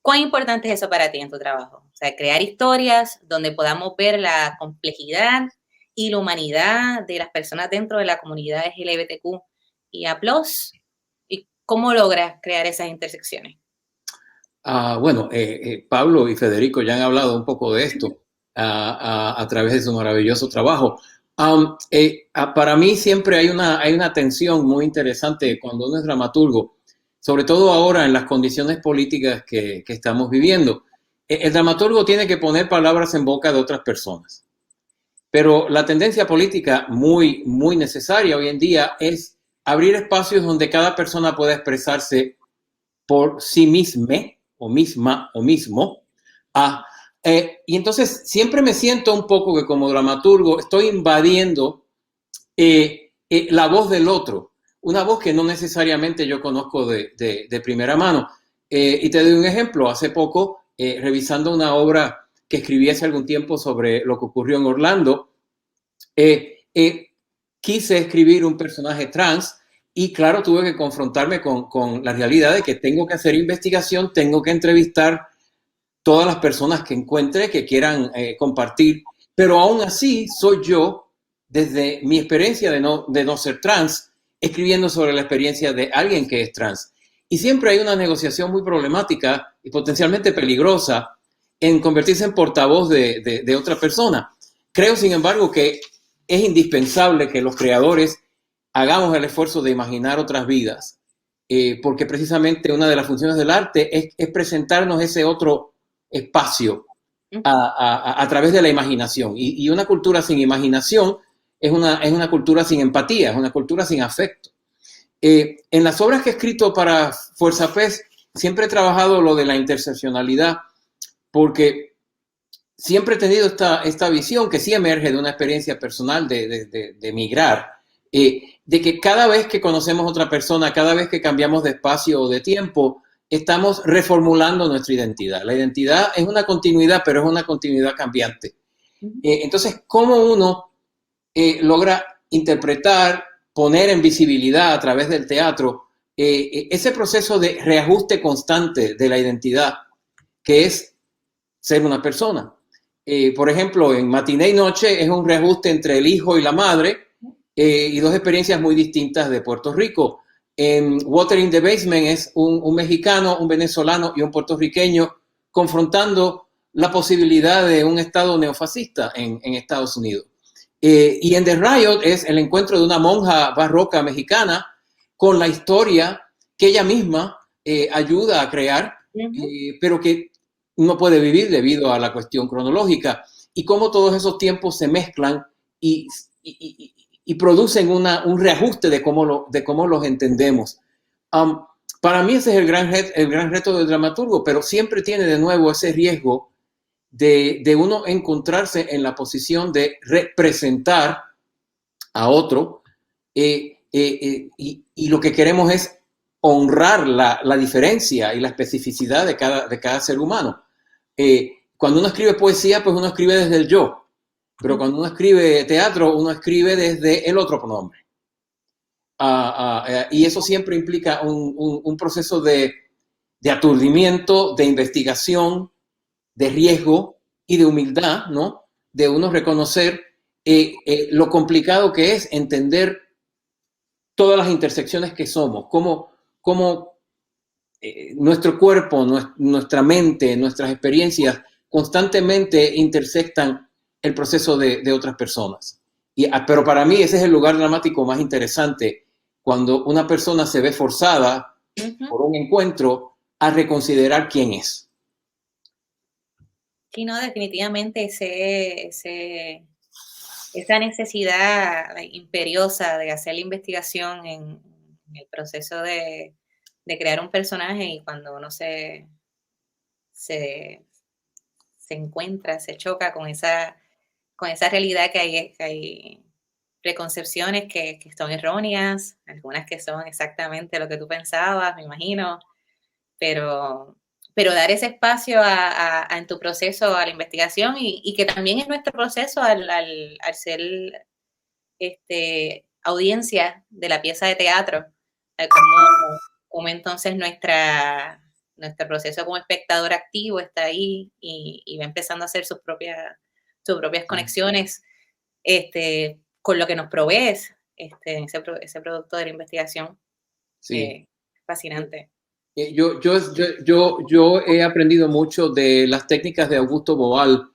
A: ¿Cuán importante es eso para ti en tu trabajo? O sea, crear historias donde podamos ver la complejidad y la humanidad de las personas dentro de la comunidad LGBTQ y A+, y cómo logras crear esas intersecciones.
D: Bueno, Pablo y Federico ya han hablado un poco de esto a través de su maravilloso trabajo. Para mí siempre hay una tensión muy interesante cuando uno es dramaturgo, sobre todo ahora en las condiciones políticas que estamos viviendo. El dramaturgo tiene que poner palabras en boca de otras personas, pero la tendencia política muy, muy necesaria hoy en día es abrir espacios donde cada persona pueda expresarse por sí misma o misma o mismo. Y entonces siempre me siento un poco que como dramaturgo estoy invadiendo la voz del otro, una voz que no necesariamente yo conozco de primera mano. Y te doy un ejemplo. Hace poco, revisando una obra que escribí hace algún tiempo sobre lo que ocurrió en Orlando, quise escribir un personaje trans y claro, tuve que confrontarme con la realidad de que tengo que hacer investigación, tengo que entrevistar todas las personas que encuentre que quieran compartir, pero aún así soy yo, desde mi experiencia de no ser trans, escribiendo sobre la experiencia de alguien que es trans. Y siempre hay una negociación muy problemática y potencialmente peligrosa en convertirse en portavoz de otra persona. Creo, sin embargo, que es indispensable que los creadores hagamos el esfuerzo de imaginar otras vidas, porque precisamente una de las funciones del arte es presentarnos ese otro espacio a través de la imaginación. Y una cultura sin imaginación es una cultura sin empatía, es una cultura sin afecto. En las obras que he escrito para Fuerza PES, siempre he trabajado lo de la interseccionalidad, porque siempre he tenido esta visión que sí emerge de una experiencia personal de migrar, de que cada vez que conocemos a otra persona, cada vez que cambiamos de espacio o de tiempo, estamos reformulando nuestra identidad. La identidad es una continuidad, pero es una continuidad cambiante. Entonces, ¿cómo uno logra interpretar, poner en visibilidad a través del teatro ese proceso de reajuste constante de la identidad, que es ser una persona? Por ejemplo, en Matiné y Noche es un reajuste entre el hijo y la madre, y dos experiencias muy distintas de Puerto Rico. En Water in the Basement es un mexicano, un venezolano y un puertorriqueño confrontando la posibilidad de un estado neofascista en Estados Unidos. Y en The Riot es el encuentro de una monja barroca mexicana con la historia que ella misma ayuda a crear, pero que no puede vivir debido a la cuestión cronológica, y cómo todos esos tiempos se mezclan y producen un reajuste de cómo los entendemos. Para mí ese es el gran reto del dramaturgo, pero siempre tiene de nuevo ese riesgo de uno encontrarse en la posición de representar a otro, y lo que queremos es honrar la diferencia y la especificidad de cada ser humano. Cuando uno escribe poesía, pues uno escribe desde el yo, pero cuando uno escribe teatro, uno escribe desde el otro pronombre. Y eso siempre implica un proceso de aturdimiento, de investigación, de riesgo y de humildad, ¿no? De uno reconocer lo complicado que es entender todas las intersecciones que somos, cómo nuestro cuerpo, nuestra mente, nuestras experiencias constantemente intersectan el proceso de otras personas. Pero para mí ese es el lugar dramático más interesante, cuando una persona se ve forzada por un encuentro a reconsiderar quién es.
A: Sí, no, definitivamente esa necesidad imperiosa de hacer la investigación en el proceso de crear un personaje, y cuando uno se encuentra, se choca con esa realidad que hay preconcepciones que son erróneas, algunas que son exactamente lo que tú pensabas, me imagino, pero pero dar ese espacio en tu proceso a la investigación y que también es nuestro proceso al ser audiencia de la pieza de teatro, como entonces nuestro proceso como espectador activo está ahí y va empezando a hacer sus propias conexiones con lo que nos provees, ese producto de la investigación.
D: Sí.
A: Fascinante.
D: Yo he aprendido mucho de las técnicas de Augusto Boal,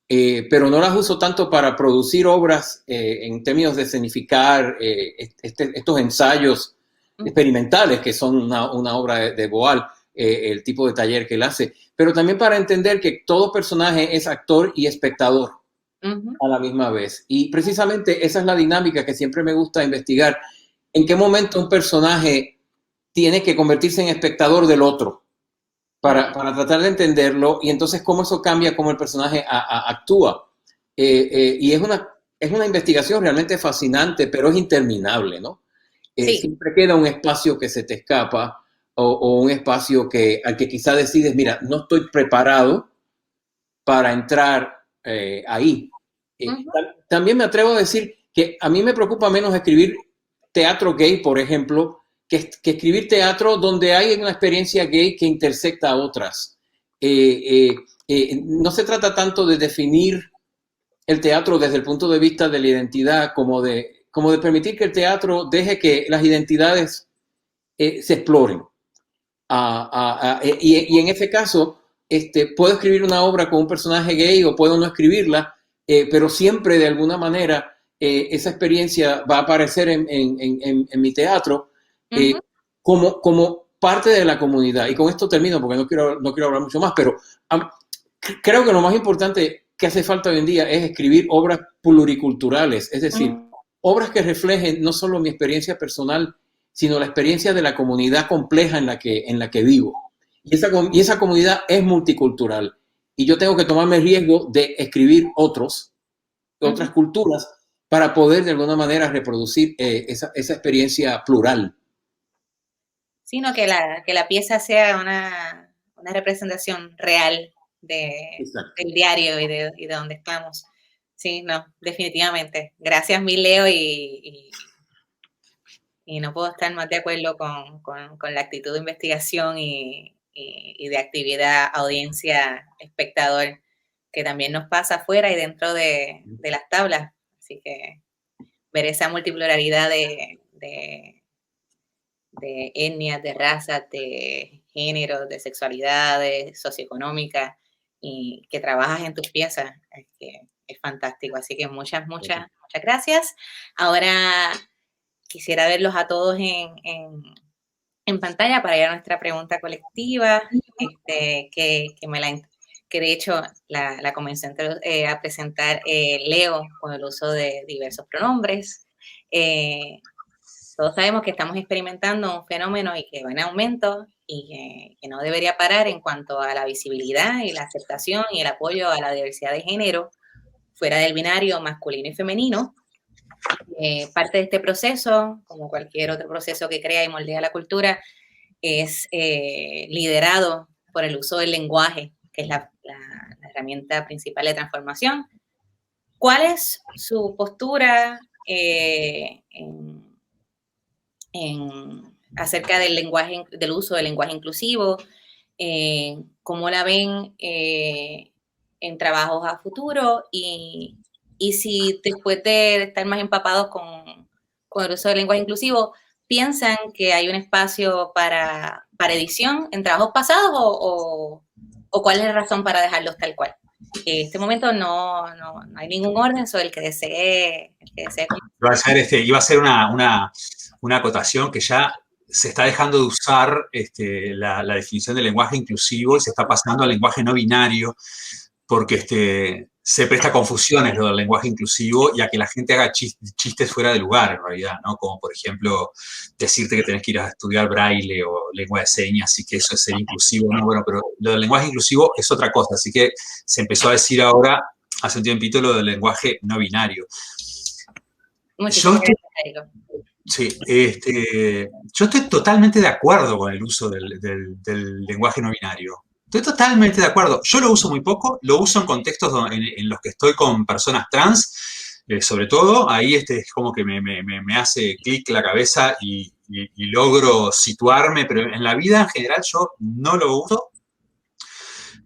D: pero no las uso tanto para producir obras en términos de escenificar estos ensayos experimentales que son una obra de Boal, el tipo de taller que él hace, pero también para entender que todo personaje es actor y espectador a la misma vez. Y precisamente esa es la dinámica que siempre me gusta investigar. ¿En qué momento un personaje tiene que convertirse en espectador del otro para tratar de entenderlo, y entonces cómo eso cambia cómo el personaje actúa? Y es una investigación realmente fascinante, pero es interminable, ¿no?
A: Sí.
D: Siempre queda un espacio que se te escapa o un espacio al que quizá decides, mira, no estoy preparado para entrar ahí. También me atrevo a decir que a mí me preocupa menos escribir teatro gay, por ejemplo, que escribir teatro donde hay una experiencia gay que intersecta a otras. No se trata tanto de definir el teatro desde el punto de vista de la identidad como de permitir que el teatro deje que las identidades se exploren. Y en ese caso, puedo escribir una obra con un personaje gay o puedo no escribirla, pero siempre de alguna manera esa experiencia va a aparecer en mi teatro como parte de la comunidad. Y con esto termino porque no quiero hablar mucho más, pero creo que lo más importante que hace falta hoy en día es escribir obras pluriculturales, es decir, obras que reflejen no solo mi experiencia personal, sino la experiencia de la comunidad compleja en la que vivo. Y esa comunidad es multicultural. Y yo tengo que tomarme el riesgo de escribir otras culturas para poder de alguna manera reproducir esa experiencia plural.
A: Sino que la pieza sea una representación real del diario y de donde estamos. Sí, no, definitivamente. Gracias mil, Leo, y no puedo estar más de acuerdo con la actitud de investigación y de actividad, audiencia, espectador, que también nos pasa afuera y dentro de las tablas. Así que ver esa multipluralidad de etnias, de razas, de géneros, de sexualidades, socioeconómicas, y que trabajas en tus piezas, es fantástico. Así que muchas gracias. Ahora quisiera verlos a todos en pantalla para ir a nuestra pregunta colectiva, que de hecho la comenzó a presentar Leo con el uso de diversos pronombres. Todos sabemos que estamos experimentando un fenómeno y que va en aumento y que no debería parar en cuanto a la visibilidad y la aceptación y el apoyo a la diversidad de género fuera del binario masculino y femenino. Parte de este proceso, como cualquier otro proceso que crea y moldea la cultura, es liderado por el uso del lenguaje, que es la herramienta principal de transformación. ¿Cuál es su postura acerca del lenguaje, del uso del lenguaje inclusivo? ¿Cómo la ven en trabajos a futuro? Y si después de estar más empapados con el uso del lenguaje inclusivo, ¿piensan que hay un espacio para edición en trabajos pasados o cuál es la razón para dejarlos tal cual? En este momento no hay ningún orden sobre el que desee.
C: Iba a ser una acotación que ya se está dejando de usar la definición de lenguaje inclusivo y se está pasando al lenguaje no binario, porque se presta confusiones lo del lenguaje inclusivo y a que la gente haga chistes fuera de lugar, en realidad, ¿no? Como, por ejemplo, decirte que tenés que ir a estudiar braille o lengua de señas y que eso es ser inclusivo, ¿no? Bueno, pero lo del lenguaje inclusivo es otra cosa, así que se empezó a decir ahora, hace un tiempito, lo del lenguaje no binario. Yo estoy totalmente de acuerdo con el uso del lenguaje no binario. Estoy totalmente de acuerdo. Yo lo uso muy poco, lo uso en contextos en los que estoy con personas trans, sobre todo, ahí es como que me hace clic la cabeza y logro situarme, pero en la vida en general yo no lo uso.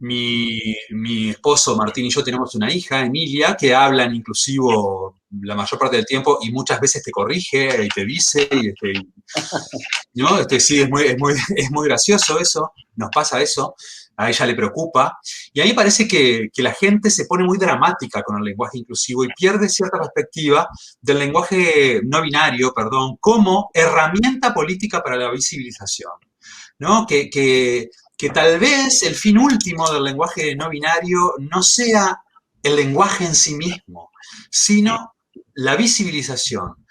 C: Mi esposo Martín y yo tenemos una hija, Emilia, que habla en inclusivo la mayor parte del tiempo y muchas veces te corrige y te dice, ¿no? Sí, es muy gracioso eso, nos pasa eso, a ella le preocupa. Y a mí me parece que la gente se pone muy dramática con el lenguaje inclusivo y pierde cierta perspectiva del lenguaje no binario, perdón, como herramienta política para la visibilización, ¿no? Que tal vez el fin último del lenguaje no binario no sea el lenguaje en sí mismo, sino la visibilización,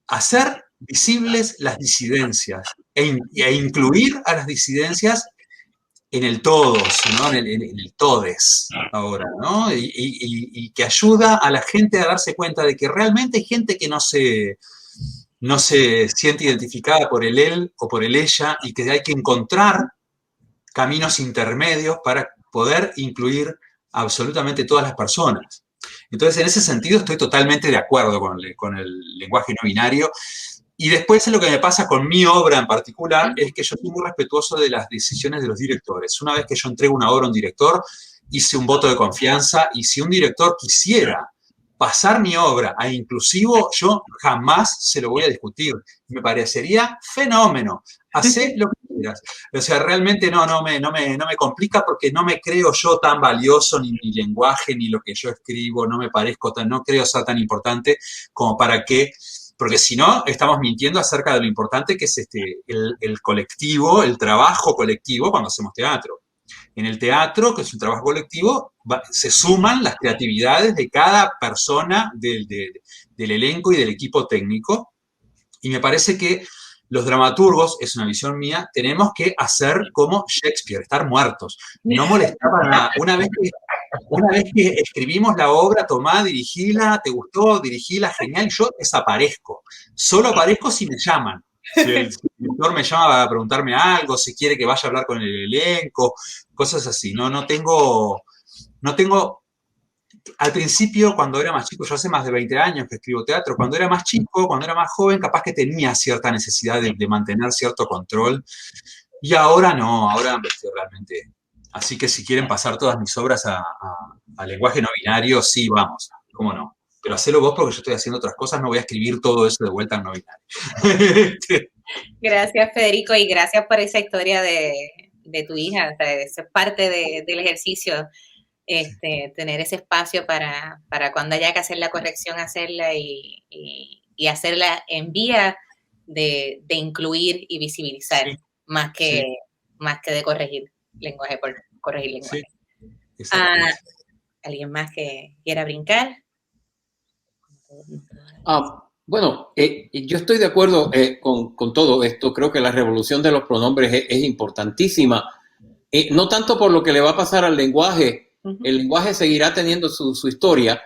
C: hacer visibles las disidencias e incluir a las disidencias en el todos, ¿no? en el todes ahora, ¿no? Y que ayuda a la gente a darse cuenta de que realmente hay gente que no se siente identificada por el él o por el ella y que hay que encontrar caminos intermedios para poder incluir absolutamente todas las personas. Entonces, en ese sentido, estoy totalmente de acuerdo con el lenguaje no binario. Y después lo que me pasa con mi obra en particular es que yo soy muy respetuoso de las decisiones de los directores. Una vez que yo entrego una obra a un director, hice un voto de confianza y si un director quisiera pasar mi obra a inclusivo, yo jamás se lo voy a discutir. Me parecería fenómeno. Hacé lo que quieras. O sea, realmente no me complica porque no me creo yo tan valioso, ni mi lenguaje, ni lo que yo escribo, no me parezco no creo ser tan importante como para que, porque si no, estamos mintiendo acerca de lo importante que es el colectivo, el trabajo colectivo cuando hacemos teatro. En el teatro, que es un trabajo colectivo, se suman las creatividades de cada persona del elenco y del equipo técnico. Y me parece que los dramaturgos, es una visión mía, tenemos que hacer como Shakespeare, estar muertos. No molestar para nada. Una vez que escribimos la obra, tomá, dirigila, te gustó, dirigila, genial, yo desaparezco. Solo aparezco si me llaman. Si el director me llama para preguntarme algo, si quiere que vaya a hablar con el elenco, cosas así. No tengo. Al principio, cuando era más chico, yo hace más de 20 años que escribo teatro, cuando era más chico, cuando era más joven, capaz que tenía cierta necesidad de mantener cierto control. Y ahora no, ahora estoy realmente. Así que si quieren pasar todas mis obras a lenguaje no binario, sí, vamos, cómo no. Pero hacelo vos porque yo estoy haciendo otras cosas, no voy a escribir todo eso de vuelta en no binario.
A: Gracias, Federico, y gracias por esa historia de tu hija. O sea, eso es parte del ejercicio, tener ese espacio para cuando haya que hacer la corrección, hacerla y hacerla en vía de incluir y visibilizar, sí, más que de corregir lenguaje por corregir lenguaje. Sí, ¿alguien más que quiera brincar?
D: Bueno, yo estoy de acuerdo con todo esto. Creo que la revolución de los pronombres es importantísima. No tanto por lo que le va a pasar al lenguaje. El lenguaje seguirá teniendo su historia,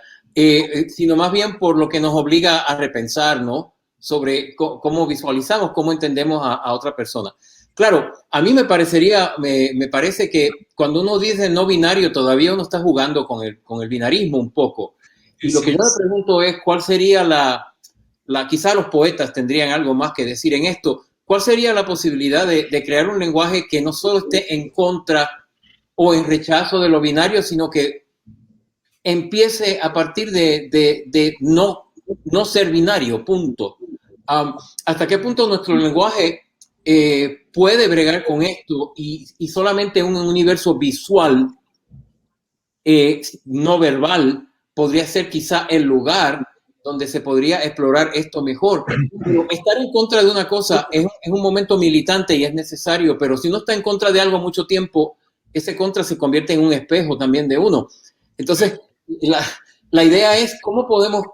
D: sino más bien por lo que nos obliga a repensar, ¿no? Sobre cómo visualizamos, cómo entendemos a otra persona. Claro, a mí me parece que cuando uno dice no binario, todavía uno está jugando con el binarismo un poco. Y lo que yo me pregunto es cuál sería quizá los poetas tendrían algo más que decir en esto. ¿Cuál sería la posibilidad de crear un lenguaje que no solo esté en contra o en rechazo de lo binario, sino que empiece a partir de no ser binario, punto? ¿Hasta qué punto nuestro lenguaje puede bregar con esto y solamente un universo visual, no verbal, podría ser quizá el lugar donde se podría explorar esto mejor? Pero estar en contra de una cosa es un momento militante y es necesario, pero si uno está en contra de algo mucho tiempo, ese contra se convierte en un espejo también de uno. Entonces, la idea es cómo podemos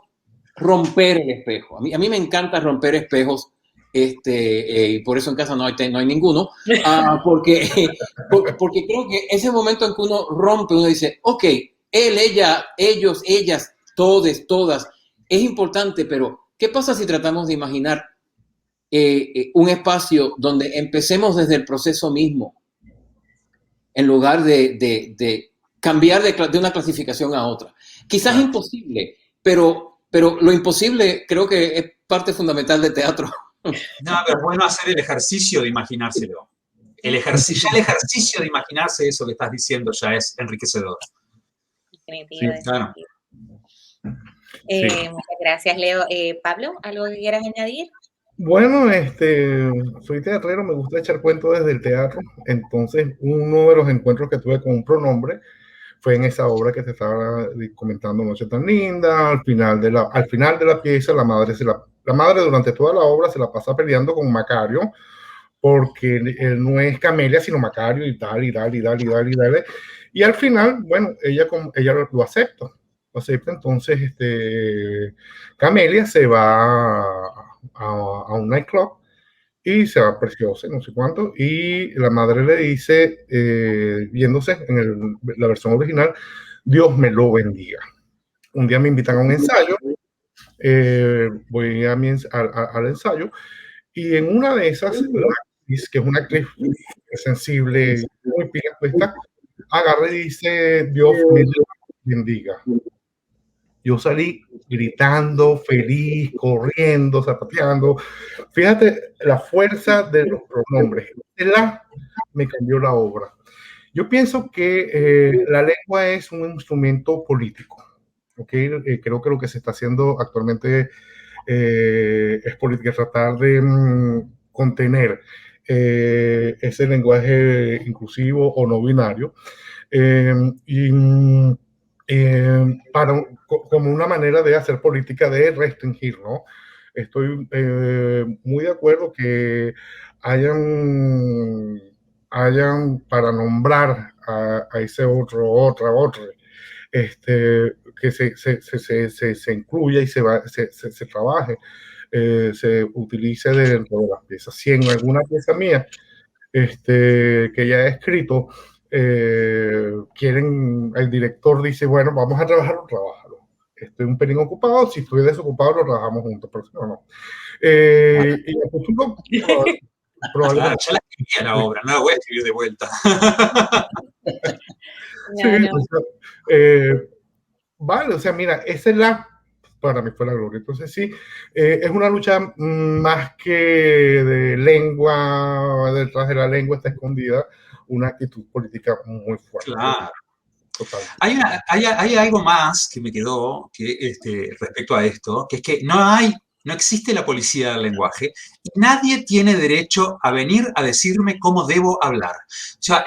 D: romper el espejo. A mí me encanta romper espejos, y por eso en casa no hay ninguno, porque creo que ese momento en que uno rompe, uno dice, ok, él, ella, ellos, ellas, todes, todas, es importante, pero ¿qué pasa si tratamos de imaginar un espacio donde empecemos desde el proceso mismo? en lugar de cambiar de una clasificación a otra. Quizás
C: Claro.
D: imposible, pero lo imposible creo que es parte fundamental del teatro.
C: No, pero es bueno hacer el ejercicio de imaginárselo. Ya el ejercicio de imaginarse eso que estás diciendo ya es enriquecedor.
A: Definitivo,
C: Sí, claro.
A: definitivo. Muchas gracias, Leo. Pablo, ¿algo que quieras añadir?
E: Bueno, soy teatrero, me gusta echar cuentos desde el teatro. Entonces, uno de los encuentros que tuve con un pronombre fue en esa obra que te estaba comentando, Noche tan linda. Al final de la pieza, la madre durante toda la obra se la pasa peleando con Macario, porque él no es Camelia, sino Macario, y tal, y tal, y tal, y tal, y tal. Y al final, bueno, ella lo acepta. Entonces, Camelia se va a un nightclub y se va preciosa, no sé cuánto, y la madre le dice, viéndose en la versión original, Dios me lo bendiga. Un día me invitan a un ensayo, voy al ensayo, y en una de esas, la actriz, que es una actriz sensible, muy pila puesta, agarra y dice, Dios me lo bendiga. Yo salí gritando, feliz, corriendo, zapateando. Fíjate la fuerza de los pronombres. Me cambió la obra. Yo pienso que la lengua es un instrumento político. ¿Okay? Creo que lo que se está haciendo actualmente es política, tratar de contener ese lenguaje inclusivo o no binario. Como una manera de hacer política de restringir, ¿no? Estoy muy de acuerdo que hayan para nombrar a ese otra, que se incluya y se trabaje, se utilice dentro de las piezas. Si en alguna pieza mía que ya he escrito, el director dice, bueno, vamos a trabajarlo. Estoy un pelín ocupado, si estoy desocupado lo trabajamos juntos, pero si no. Y en el futuro,
C: Claro,
E: probablemente.
C: ya la escribí la obra, no la voy a escribir de vuelta.
E: Vale, o sea, mira, para mí fue la gloria. Entonces sí, es una lucha más que de lengua, detrás de la lengua está escondida una actitud política muy fuerte.
C: Claro. Hay algo más que me quedó respecto a esto, que es que no existe la policía del lenguaje y nadie tiene derecho a venir a decirme cómo debo hablar. O sea,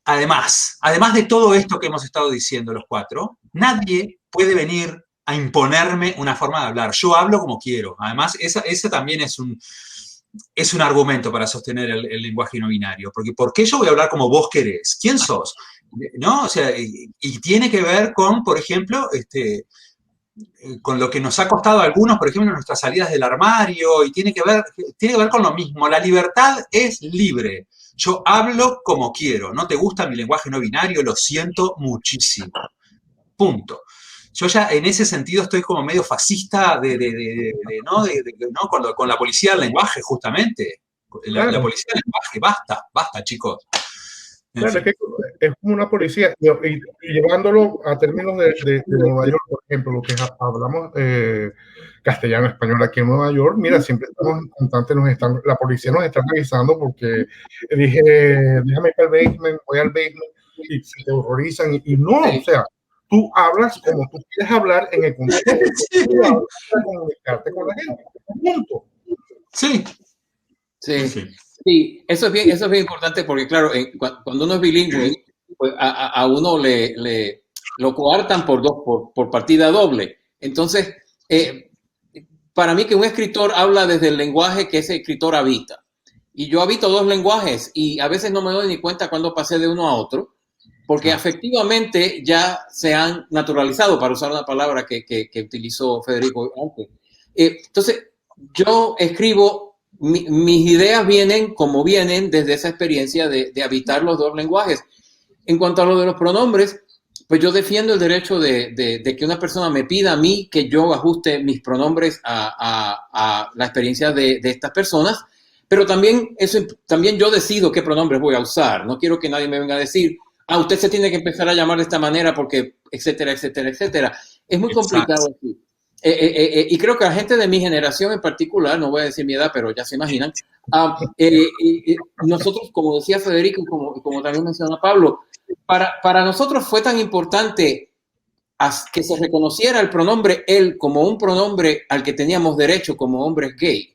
C: además de todo esto que hemos estado diciendo los cuatro, nadie puede venir a imponerme una forma de hablar. Yo hablo como quiero. Además, ese también es un argumento para sostener el lenguaje no binario. Porque ¿por qué yo voy a hablar como vos querés? ¿Quién sos? ¿No? O sea, y tiene que ver con, por ejemplo, con lo que nos ha costado a algunos, por ejemplo, nuestras salidas del armario, y tiene que ver con lo mismo. La libertad es libre. Yo hablo como quiero. ¿No te gusta mi lenguaje no binario? Lo siento muchísimo. Punto. Yo ya en ese sentido estoy como medio fascista ¿no? Con la policía del lenguaje, justamente. La policía del lenguaje, basta, chicos.
E: Claro, es que es como una policía, y llevándolo a términos de Nueva York, por ejemplo, lo que hablamos castellano, español aquí en Nueva York, mira, siempre estamos en constante, la policía nos está revisando porque dije, déjame ir al basement, voy al basement, y se te horrorizan, y no, o sea, tú hablas como tú quieres hablar en el contexto, tú hablas para comunicarte con la gente, punto.
C: Sí.
D: Sí, eso es bien importante porque, claro, cuando uno es bilingüe, pues a uno lo coartan por partida doble. Entonces, para mí que un escritor habla desde el lenguaje que ese escritor habita. Y yo habito dos lenguajes y a veces no me doy ni cuenta cuando pasé de uno a otro, porque efectivamente ya se han naturalizado, para usar una palabra que utilizó Federico antes. Entonces, yo escribo. Mis ideas vienen como vienen desde esa experiencia de habitar los dos lenguajes. En cuanto a lo de los pronombres, pues yo defiendo el derecho de que una persona me pida a mí que yo ajuste mis pronombres a la experiencia de estas personas, Pero también yo decido qué pronombres voy a usar. No quiero que nadie me venga a decir, usted se tiene que empezar a llamar de esta manera porque, etcétera, etcétera, etcétera. Es muy complicado así. Y creo que la gente de mi generación en particular, no voy a decir mi edad, pero ya se imaginan, nosotros, como decía Federico, como también menciona Pablo, para nosotros fue tan importante que se reconociera el pronombre él como un pronombre al que teníamos derecho como hombres gay.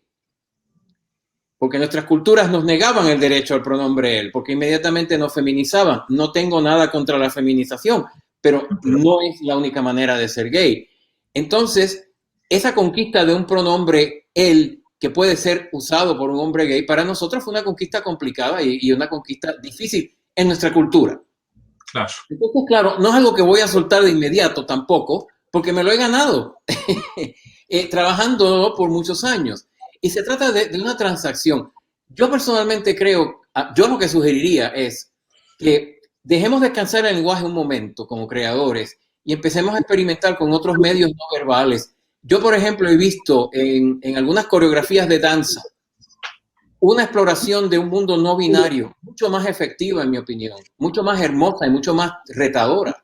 D: Porque nuestras culturas nos negaban el derecho al pronombre él, porque inmediatamente nos feminizaban. No tengo nada contra la feminización, pero no es la única manera de ser gay. Entonces, esa conquista de un pronombre él que puede ser usado por un hombre gay, para nosotros fue una conquista complicada y una conquista difícil en nuestra cultura.
C: Claro.
D: Entonces, claro, no es algo que voy a soltar de inmediato tampoco, porque me lo he ganado trabajando por muchos años. Y se trata de una transacción. Yo personalmente creo, yo lo que sugeriría es que dejemos descansar el lenguaje un momento como creadores y empecemos a experimentar con otros medios no verbales. Yo, por ejemplo, he visto en algunas coreografías de danza una exploración de un mundo no binario mucho más efectiva, en mi opinión, mucho más hermosa y mucho más retadora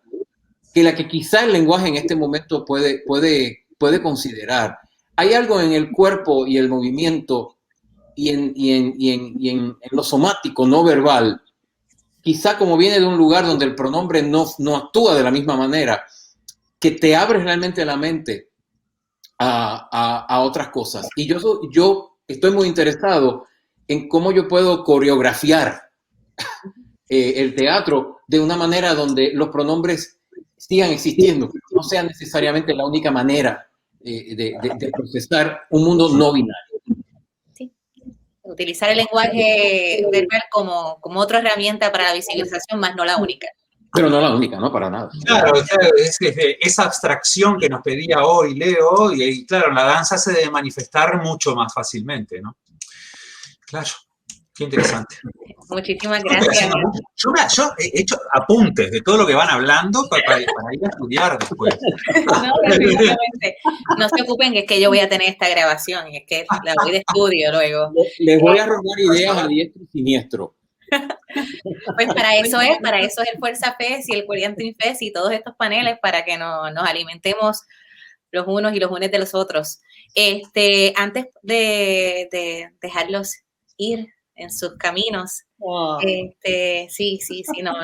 D: que la que quizá el lenguaje en este momento puede considerar. Hay algo en el cuerpo y el movimiento y en lo somático, no verbal, quizá como viene de un lugar donde el pronombre no actúa de la misma manera, que te abre realmente la mente a otras cosas. Y yo estoy muy interesado en cómo yo puedo coreografiar el teatro de una manera donde los pronombres sigan existiendo, no sea necesariamente la única manera de procesar un mundo no binario.
A: Sí. Utilizar el lenguaje verbal como otra herramienta para la visibilización, más no la única.
D: Pero no la única, no para nada.
C: Claro, es esa abstracción que nos pedía hoy Leo, y claro, la danza se debe manifestar mucho más fácilmente, ¿no? Claro, qué interesante.
A: Muchísimas gracias.
C: Yo he hecho apuntes de todo lo que van hablando para ir a estudiar después.
A: No se ocupen, que es que yo voy a tener esta grabación y es que la voy de estudio luego.
D: Les voy a robar ideas a diestro y siniestro.
A: Pues para eso es el Fuerza Fest y el Korean Dream Fest y todos estos paneles para que nos alimentemos los unos y los unes de los otros. Antes de dejarlos ir en sus caminos, sí, no.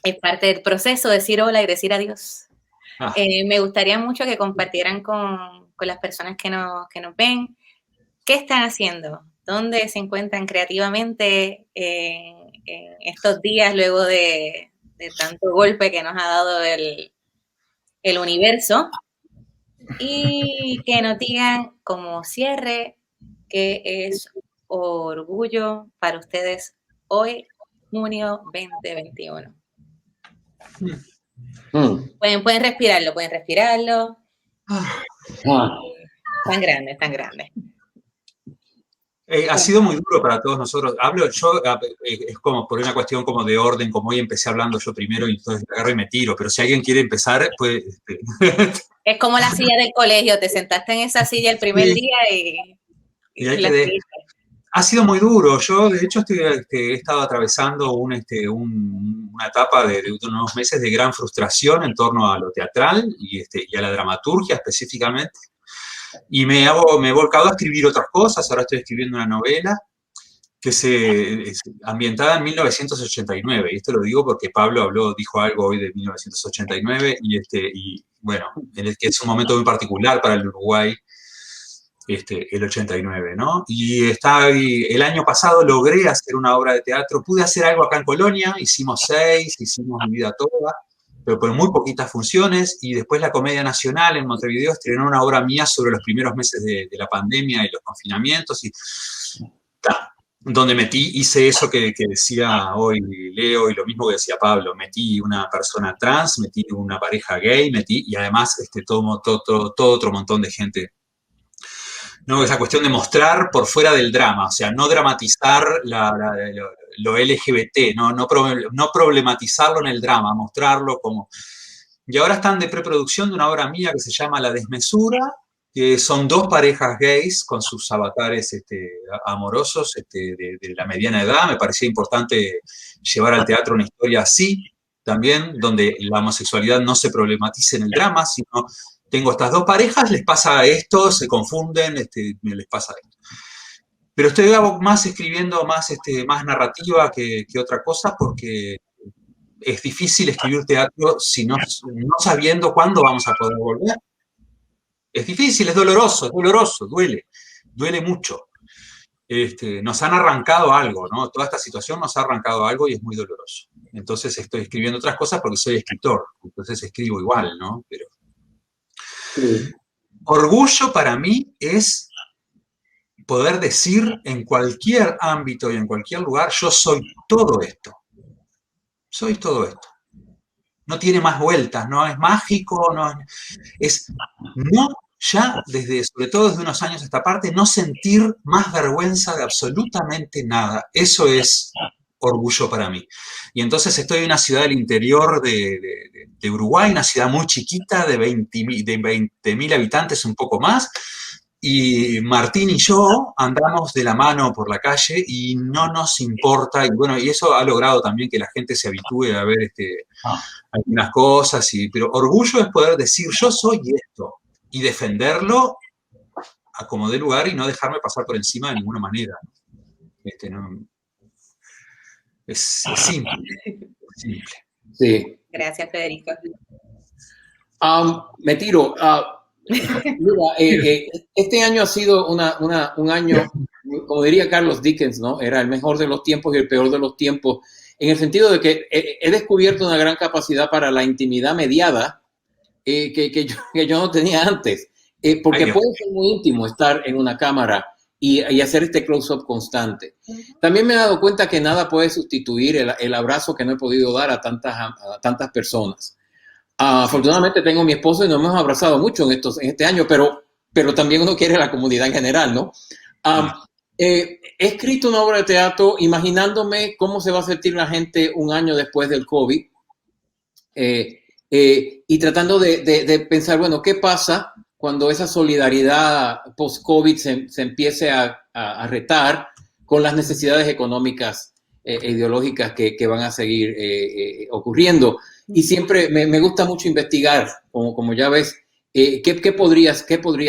A: Es parte del proceso decir hola y decir adiós. Me gustaría mucho que compartieran con las personas que nos ven qué están haciendo, dónde se encuentran creativamente en estos días luego de tanto golpe que nos ha dado el universo, y que nos digan como cierre qué es orgullo para ustedes hoy, junio 2021. Pueden respirarlo. Tan grande.
C: Ha sido muy duro para todos nosotros. Es como por una cuestión como de orden, como hoy empecé hablando yo primero y entonces agarro y me tiro, pero si alguien quiere empezar, pues...
A: Es como la silla del colegio, te sentaste en esa silla el primer día y
C: ha sido muy duro. Yo, de hecho, he estado atravesando una etapa de unos meses de gran frustración en torno a lo teatral y a la dramaturgia específicamente. Y me he volcado a escribir otras cosas. Ahora estoy escribiendo una novela que es ambientada en 1989. Y esto lo digo porque Pablo dijo algo hoy de 1989 y bueno, que es un momento muy particular para el Uruguay, el 89, ¿no? Y el año pasado logré hacer una obra de teatro. Pude hacer algo acá en Colonia, hicimos 6, hicimos Mi vida toda, pero con muy poquitas funciones, y después la Comedia Nacional en Montevideo estrenó una obra mía sobre los primeros meses de la pandemia y los confinamientos, y donde hice eso que decía hoy Leo y lo mismo que decía Pablo, metí una persona trans, metí una pareja gay, y además todo otro montón de gente, ¿no? Esa cuestión de mostrar por fuera del drama, o sea, no dramatizar lo LGBT, no problematizarlo en el drama, mostrarlo como... Y ahora están de preproducción de una obra mía que se llama La Desmesura, Son dos parejas gays con sus avatares amorosos de la mediana edad. Me parecía importante llevar al teatro una historia así, también, donde la homosexualidad no se problematice en el drama, sino tengo estas dos parejas, les pasa esto, se confunden, les pasa esto. Pero estoy más escribiendo más narrativa que otra cosa, porque es difícil escribir teatro no sabiendo cuándo vamos a poder volver. Es difícil, es doloroso, duele mucho. Nos han arrancado algo, ¿no? Toda esta situación nos ha arrancado algo y es muy doloroso. Entonces estoy escribiendo otras cosas porque soy escritor, entonces escribo igual, ¿no? Pero sí. Orgullo para mí es poder decir en cualquier ámbito y en cualquier lugar, yo soy todo esto. Soy todo esto. No tiene más vueltas, no es mágico, sobre todo desde unos años a esta parte, no sentir más vergüenza de absolutamente nada. Eso es orgullo para mí. Y entonces estoy en una ciudad del interior de Uruguay, una ciudad muy chiquita de 20.000 habitantes, un poco más, y Martín y yo andamos de la mano por la calle y no nos importa, y bueno, y eso ha logrado también que la gente se habitúe a ver algunas cosas, pero orgullo es poder decir yo soy esto y defenderlo a como dé lugar y no dejarme pasar por encima de ninguna manera. Es simple, simple.
D: Sí.
A: Gracias, Federico.
D: Me tiro. Mira, este año ha sido un año, como diría Carlos Dickens, ¿no? Era el mejor de los tiempos y el peor de los tiempos, en el sentido de que he descubierto una gran capacidad para la intimidad mediada que yo no tenía antes, porque puede ser muy íntimo estar en una cámara y hacer este close-up constante. También me he dado cuenta que nada puede sustituir el abrazo que no he podido dar a tantas personas. Afortunadamente tengo a mi esposo y nos hemos abrazado mucho en este año, pero también uno quiere la comunidad en general, ¿no? He escrito una obra de teatro imaginándome cómo se va a sentir la gente un año después del COVID y tratando de pensar, bueno, ¿qué pasa cuando esa solidaridad post-COVID se empiece a retar con las necesidades económicas e ideológicas que van a seguir ocurriendo? Y siempre me gusta mucho investigar, como ya ves, ¿qué podría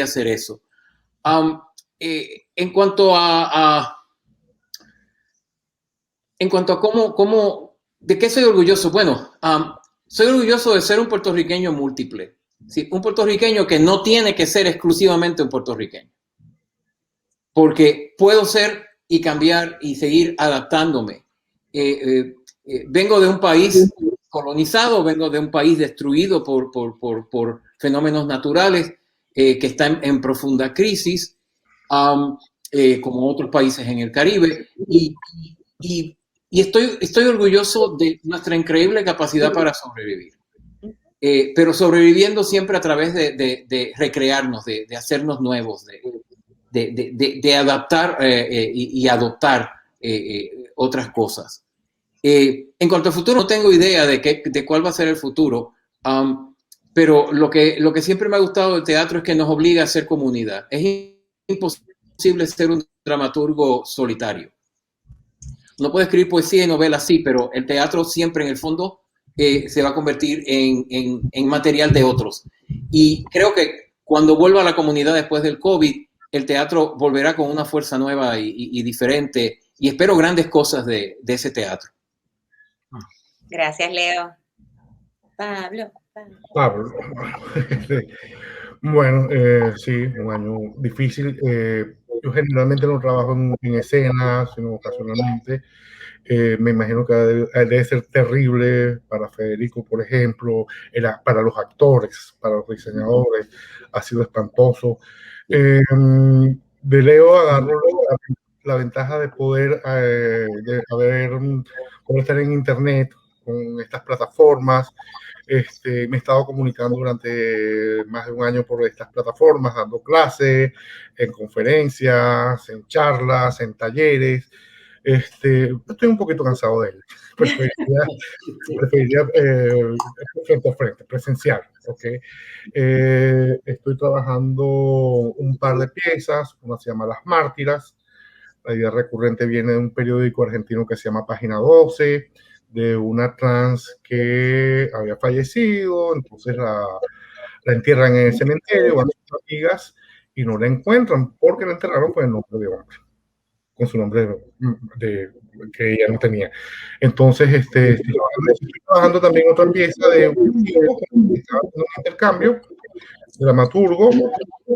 D: ser eso? En cuanto a cómo, ¿de qué soy orgulloso? Bueno, soy orgulloso de ser un puertorriqueño múltiple, ¿sí? Un puertorriqueño que no tiene que ser exclusivamente un puertorriqueño, porque puedo ser y cambiar y seguir adaptándome. Vengo de un país colonizado, vengo de un país destruido por fenómenos naturales que están en profunda crisis, como otros países en el Caribe, y estoy orgulloso de nuestra increíble capacidad para sobrevivir, pero sobreviviendo siempre a través de recrearnos, de hacernos nuevos, de adaptar y adoptar otras cosas. En cuanto al futuro, no tengo idea de cuál va a ser el futuro, pero lo que siempre me ha gustado del teatro es que nos obliga a ser comunidad. Es imposible ser un dramaturgo solitario. No puede escribir poesía y novela así, pero el teatro siempre en el fondo se va a convertir en material de otros. Y creo que cuando vuelva a la comunidad después del COVID, el teatro volverá con una fuerza nueva y diferente, y espero grandes cosas de ese teatro.
A: Gracias, Leo. Pablo.
E: Bueno, sí, un año difícil. Yo generalmente no trabajo en escena, sino ocasionalmente. Me imagino que debe ser terrible para Federico, por ejemplo, para los actores, para los diseñadores, ha sido espantoso. De Leo agarró la ventaja de poder estar en internet con estas plataformas. Me he estado comunicando durante más de un año por estas plataformas, dando clases, en conferencias, en charlas, en talleres. Estoy un poquito cansado de él. Preferiría frente a frente, presencial. ¿Okay? Estoy trabajando un par de piezas, una se llama Las Mártiras. La idea recurrente viene de un periódico argentino que se llama Página 12, de una trans que había fallecido, entonces la entierran en el cementerio, van sus amigas y no la encuentran porque la enterraron con el nombre de hombre, con su nombre que ella no tenía. Entonces, estoy trabajando también otra pieza de un tipo que estaba haciendo un intercambio, dramaturgo,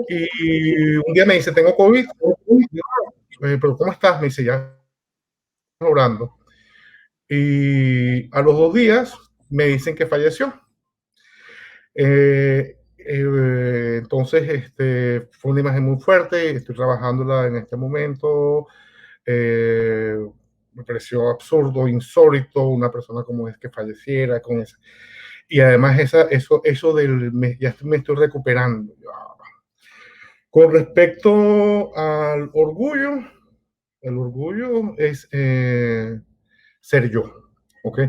E: y un día me dice, tengo COVID. Pero ¿cómo estás? Me dice, ya orando. Y a los 2 días me dicen que falleció. Entonces, fue una imagen muy fuerte, estoy trabajándola en este momento. Me pareció absurdo, insólito, una persona como es que falleciera con esa. Y además eso ya me estoy recuperando. Con respecto al orgullo, el orgullo es ser yo, ¿ok?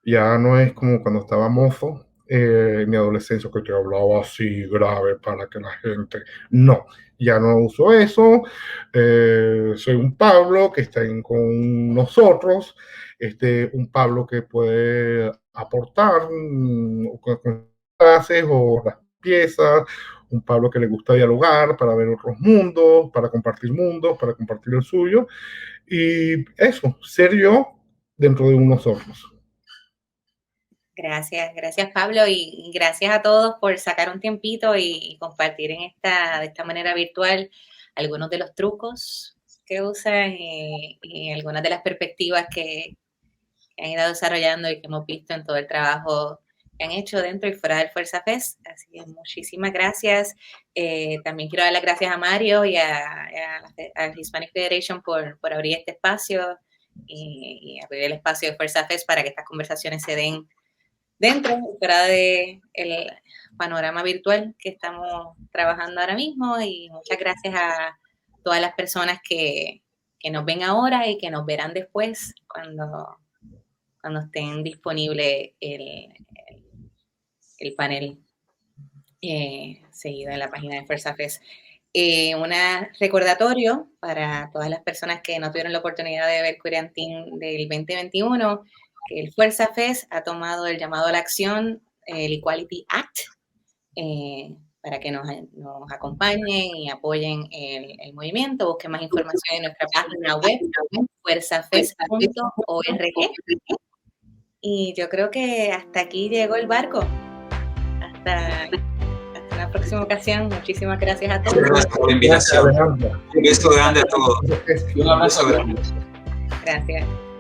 E: Ya no es como cuando estaba mozo en mi adolescencia, que te hablaba así grave para que la gente... No, ya no uso eso. Soy un Pablo que está con nosotros, un Pablo que puede aportar con clases o las piezas, un Pablo que le gusta dialogar para ver otros mundos, para compartir el suyo. Y eso, ser yo dentro de unos ojos.
A: Gracias Pablo y gracias a todos por sacar un tiempito y compartir de esta manera virtual algunos de los trucos que usan y algunas de las perspectivas que han ido desarrollando y que hemos visto en todo el trabajo que han hecho dentro y fuera del Fuerza Fest. Así que muchísimas gracias. También quiero dar las gracias a Mario y a Hispanic Federation por abrir este espacio y abrir el espacio de Fuerza Fest para que estas conversaciones se den dentro y fuera del panorama virtual que estamos trabajando ahora mismo. Y muchas gracias a todas las personas que nos ven ahora y que nos verán después cuando estén disponible el panel seguido en la página de Fuerza Fest. Un recordatorio para todas las personas que no tuvieron la oportunidad de ver Curiantín del 2021, que el Fuerza Fest ha tomado el llamado a la acción, el Equality Act, para que nos acompañen y apoyen el movimiento. Busquen más información en nuestra página web, fuerzafest.org. Y yo creo que hasta aquí llegó el barco. Hasta la próxima ocasión. Muchísimas gracias a todos.
C: Gracias por la invitación. Un beso grande a todos.
D: Un abrazo grande.
A: Gracias.